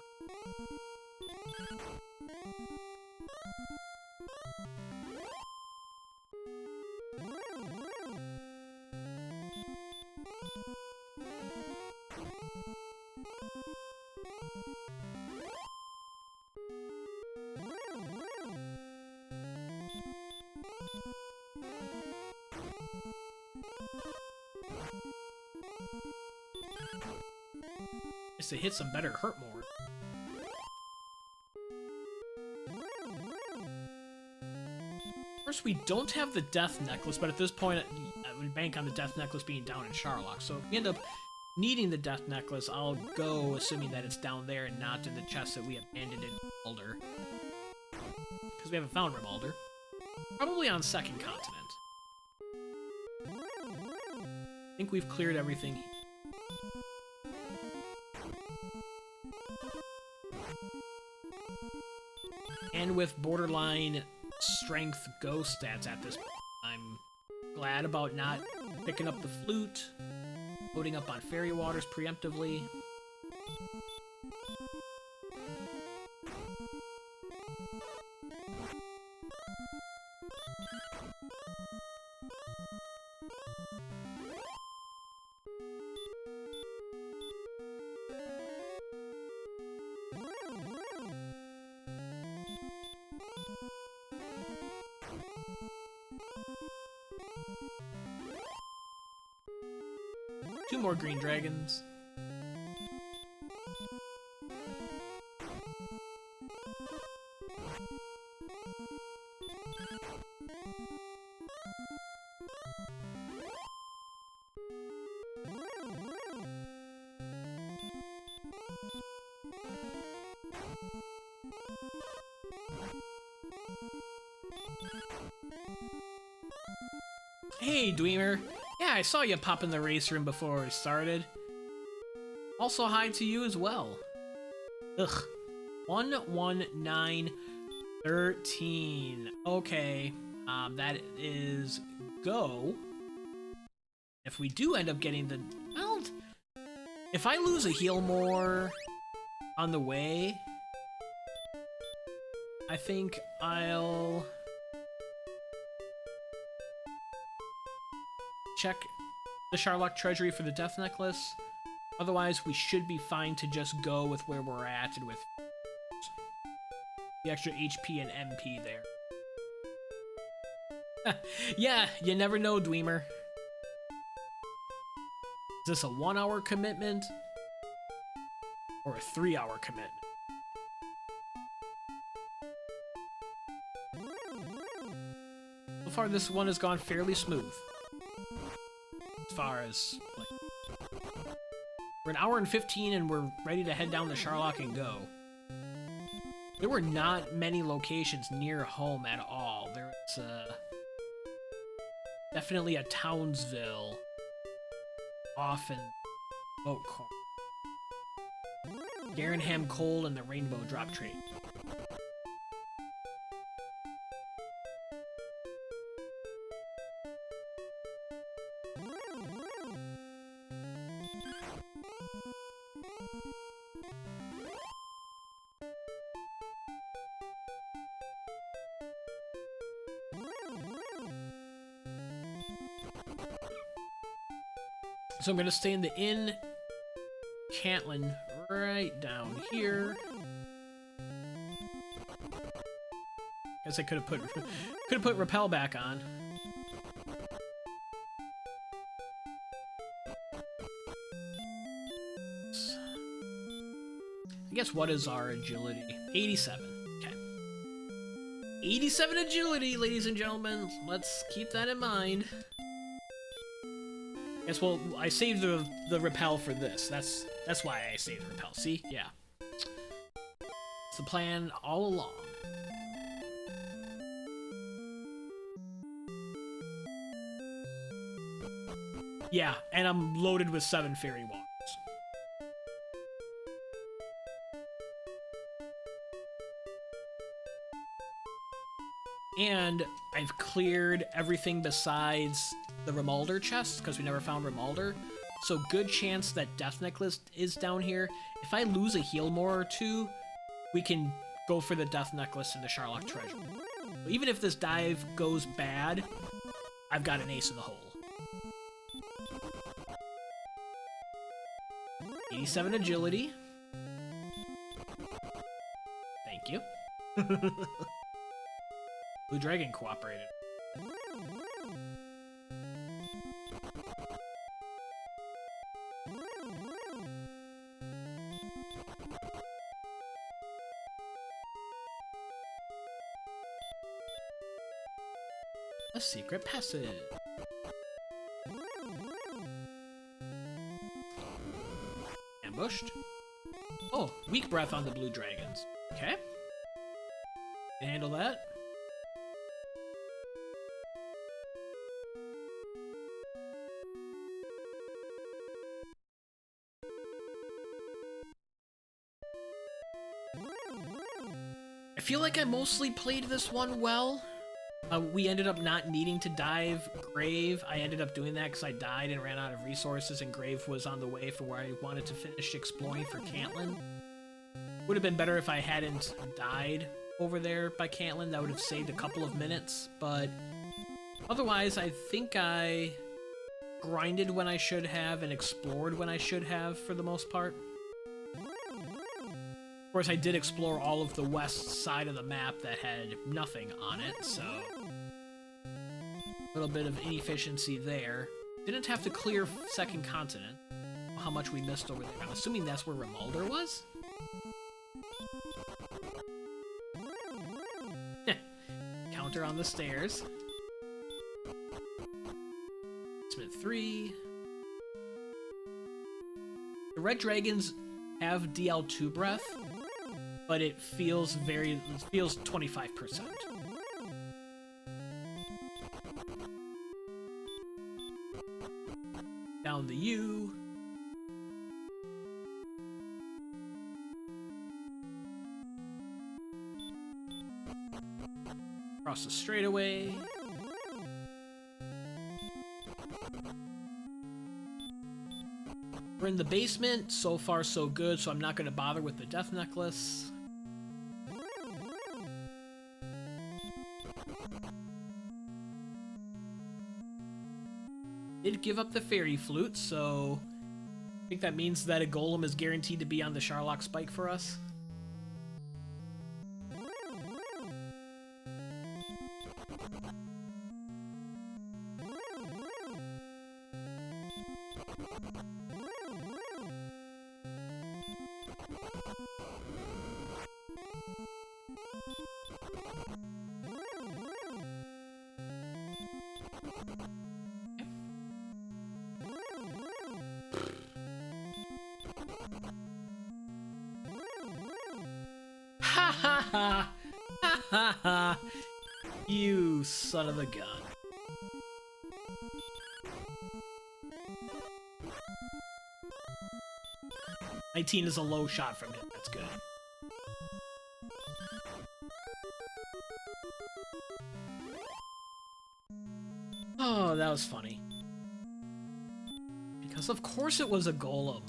To hit some better hurt more. Of course, we don't have the death necklace, but at this point, I would bank on the death necklace being down in Charlock. So if we end up needing the death necklace, I'll go assuming that it's down there and not in the chest that we abandoned in Alder. Because we haven't found Rimalder. Probably on second continent. I think we've cleared everything here. And with borderline strength ghost stats at this point, I'm glad about not picking up the flute, loading up on fairy waters preemptively. Two more green dragons. Hey, Dweemer. Yeah, I saw you pop in the race room before we started. Also, hi to you as well. Ugh. 11913. Okay. That is go. If we do end up getting the... Well, if I lose a heal more on the way, I think I'll... check the Charlock Treasury for the Death Necklace. Otherwise, we should be fine to just go with where we're at and with the extra HP and MP there. Yeah, you never know, Dweemer. Is this a 1-hour commitment? Or a 3-hour commitment? So far, this one has gone fairly smooth. As far as, like, we're an hour and 15 and we're ready to head down to Charlock and go. There were not many locations near home at all. There was definitely a Townsville off in Boat Corner. Garenham Coal and the Rainbow Drop Trade. So I'm going to stay in the Inn Cantlin right down here. Guess I could have put Repel back on. I guess what is our agility? 87. Okay. 87 agility, ladies and gentlemen. Let's keep that in mind. Guess well, I saved the Repel for this. That's why I saved the Repel. See? Yeah. It's the plan all along. Yeah, and I'm loaded with 7 Fairy Waters. And I've cleared everything besides the Rimuldar chest, because we never found Rimuldar. So good chance that Death Necklace is down here. If I lose a heal more or two, we can go for the Death Necklace and the Charlock treasure. But even if this dive goes bad, I've got an ace in the hole. 87 agility. Thank you. Blue Dragon cooperated. A secret passage. Ambushed. Oh, weak breath on the blue dragons. Okay. Can handle that. I feel like I mostly played this one well. We ended up not needing to dive Grave. I ended up doing that because I died and ran out of resources, and Grave was on the way for where I wanted to finish exploring for Cantlin. Would have been better if I hadn't died over there by Cantlin. That would have saved a couple of minutes, but otherwise I think I grinded when I should have and explored when I should have for the most part. Of course, I did explore all of the west side of the map that had nothing on it, so a little bit of inefficiency there. Didn't have to clear Second Continent. How much we missed over there. I'm assuming that's where Rimuldar was? Counter on the stairs. Smith 3. The red dragons have DL2 breath, but it feels 25%. Down the U. Across the straightaway. We're in the basement. So far, so good, so I'm not going to bother with the Death Necklace. Did give up the Fairy Flute, so I think that means that a Golem is guaranteed to be on the Charlock Spike for us. Haha! You son of a gun. $19 is a low shot from him. That's good. Oh, that was funny. Because of course it was a golem.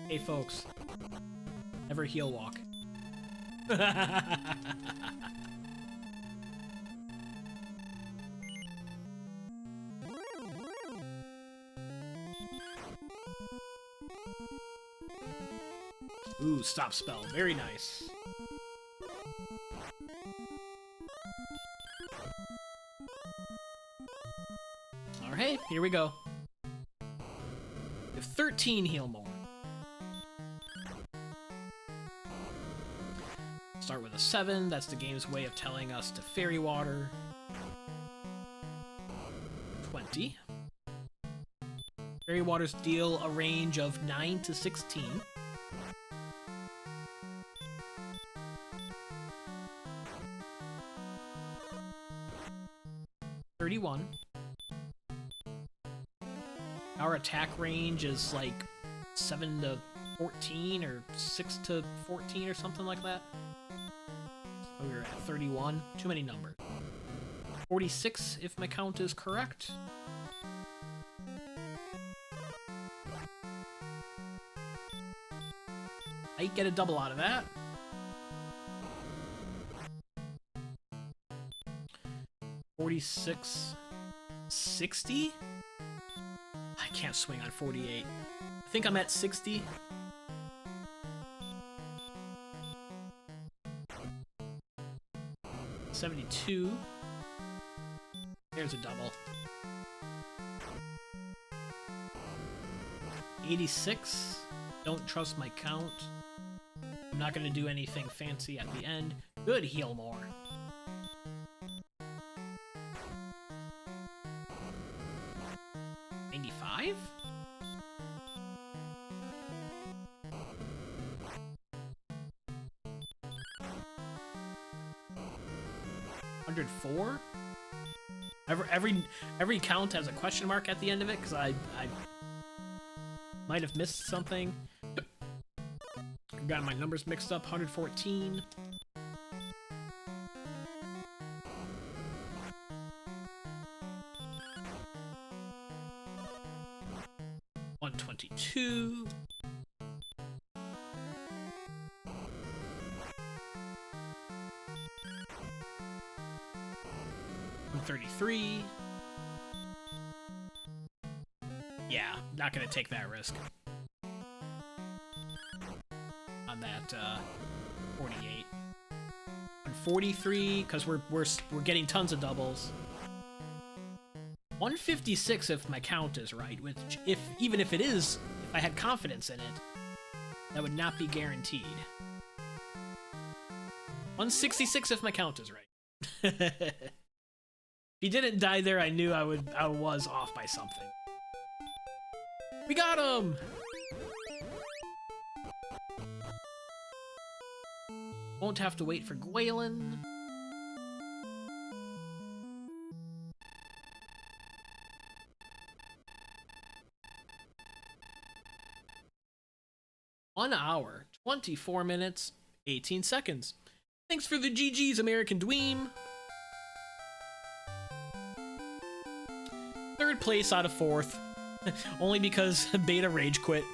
Hey folks, never heel walk. Ooh, stop spell. Very nice. Alright, here we go. We have 13 heal more. Start with a 7. That's the game's way of telling us to fairy water. 20. Fairy waters deal a range of 9 to 16. 31. Our attack range is like 7 to 14 or 6 to 14 or something like that. So we were at 31. Too many numbers. 46 if my count is correct. I get a double out of that. 46, 60? I can't swing on 48. I think I'm at 60. $72. There's a double. 86. Don't trust my count. I'm not gonna do anything fancy at the end. Good, heal more. 95? $104? Every count has a question mark at the end of it, because I might have missed something. Got my numbers mixed up. 114. $122. $133. Yeah, not gonna take that risk. On that 48. On 43, because we're getting tons of doubles. 156 if my count is right, which even if it is, if I had confidence in it, that would not be guaranteed. 166 if my count is right. If he didn't die there, I knew I was off by something. We got him! Won't have to wait for Gwaelin. One hour, 24 minutes, 18 seconds. Thanks for the GG's, American Dweem. Third place out of fourth. Only because Beta Rage quit.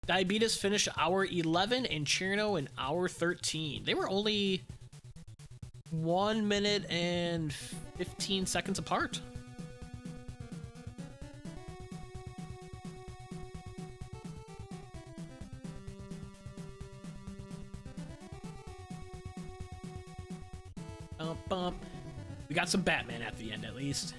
Diabetes finished hour 11 and Cherno in hour 13. They were only 1 minute and 15 seconds apart. Bump. We got some Batman at the end, at least.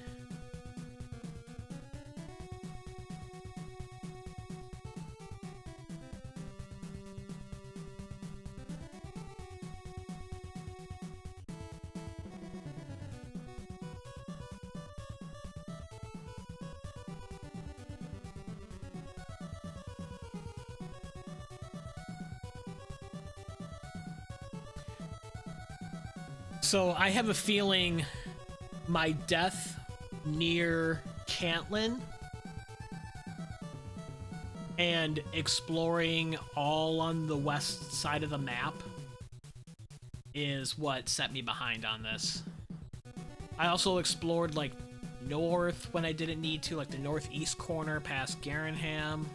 So I have a feeling my death near Cantlin and exploring all on the west side of the map is what set me behind on this. I also explored, like, north when I didn't need to, like the northeast corner past Garenham.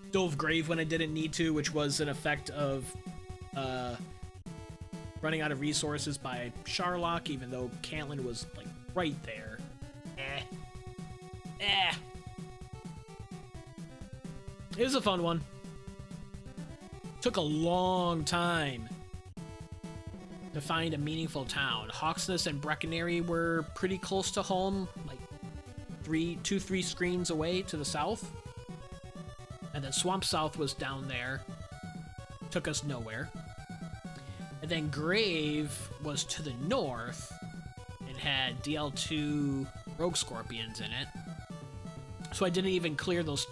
Dove Grave when I didn't need to, which was an effect of running out of resources by Charlock, even though Cantlin was, like, right there. It was a fun one. Took a long time to find a meaningful town. Hawksness and Breckenary were pretty close to home, like 3 screens away to the south. And then Swamp South was down there. Took us nowhere. And then Grave was to the north and had DL2 Rogue Scorpions in it. So I didn't even clear those.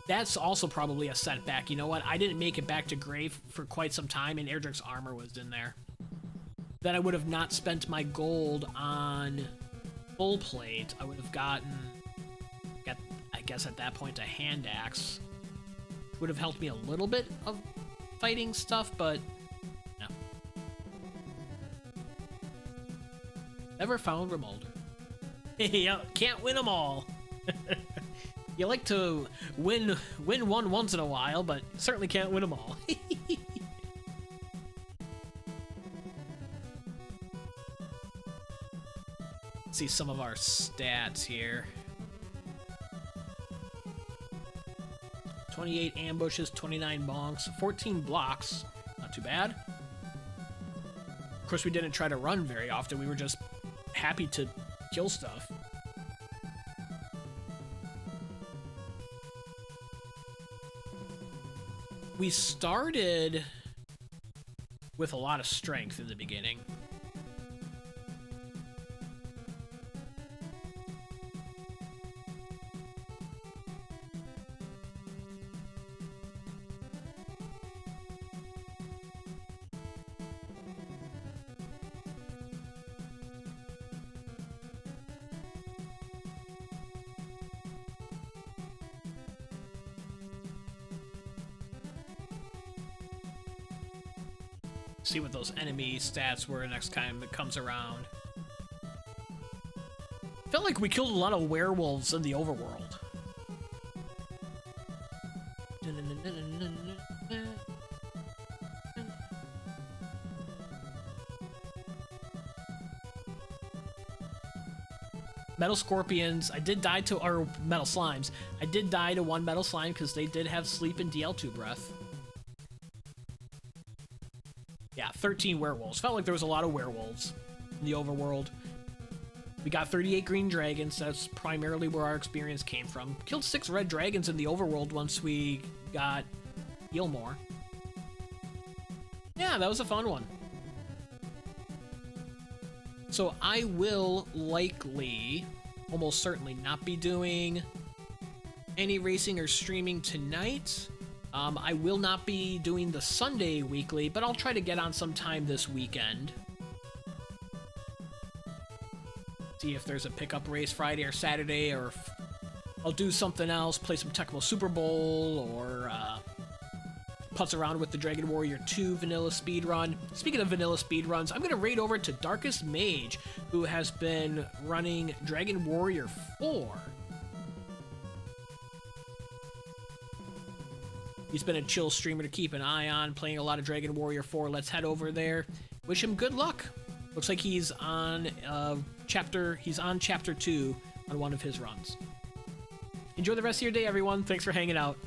That's also probably a setback. You know what? I didn't make it back to Grave for quite some time, and Erdrick's armor was in there. Then I would have not spent my gold on full plate. I would have gotten, I guess at that point, a hand axe. Would have helped me a little bit of fighting stuff, but no. Never found Remolder. Yeah, can't win them all. You like to win one once in a while, but certainly can't win them all. Let's see some of our stats here. 28 ambushes, 29 bonks, 14 blocks. Not too bad. Of course, we didn't try to run very often. We were just happy to kill stuff. We started with a lot of strength in the beginning. See what those enemy stats were next time it comes around. Felt like we killed a lot of werewolves in the overworld. Metal Scorpions, I did die to, or Metal Slimes. I did die to one Metal Slime because they did have Sleep and DL2 Breath. Yeah, 13 werewolves. Felt like there was a lot of werewolves in the overworld. We got 38 green dragons. That's primarily where our experience came from. Killed 6 red dragons in the overworld once we got Gilmore. Yeah, that was a fun one. So I will likely, almost certainly, not be doing any racing or streaming tonight. I will not be doing the Sunday weekly, but I'll try to get on sometime this weekend. See if there's a pickup race Friday or Saturday, or if I'll do something else, play some Tecmo Super Bowl, or putz around with the Dragon Warrior 2 vanilla speedrun. Speaking of vanilla speedruns, I'm going to raid over to Darkest Mage, who has been running Dragon Warrior 4. He's been a chill streamer to keep an eye on, playing a lot of Dragon Warrior 4. Let's head over there. Wish him good luck. Looks like he's on chapter 2 on one of his runs. Enjoy the rest of your day, everyone. Thanks for hanging out.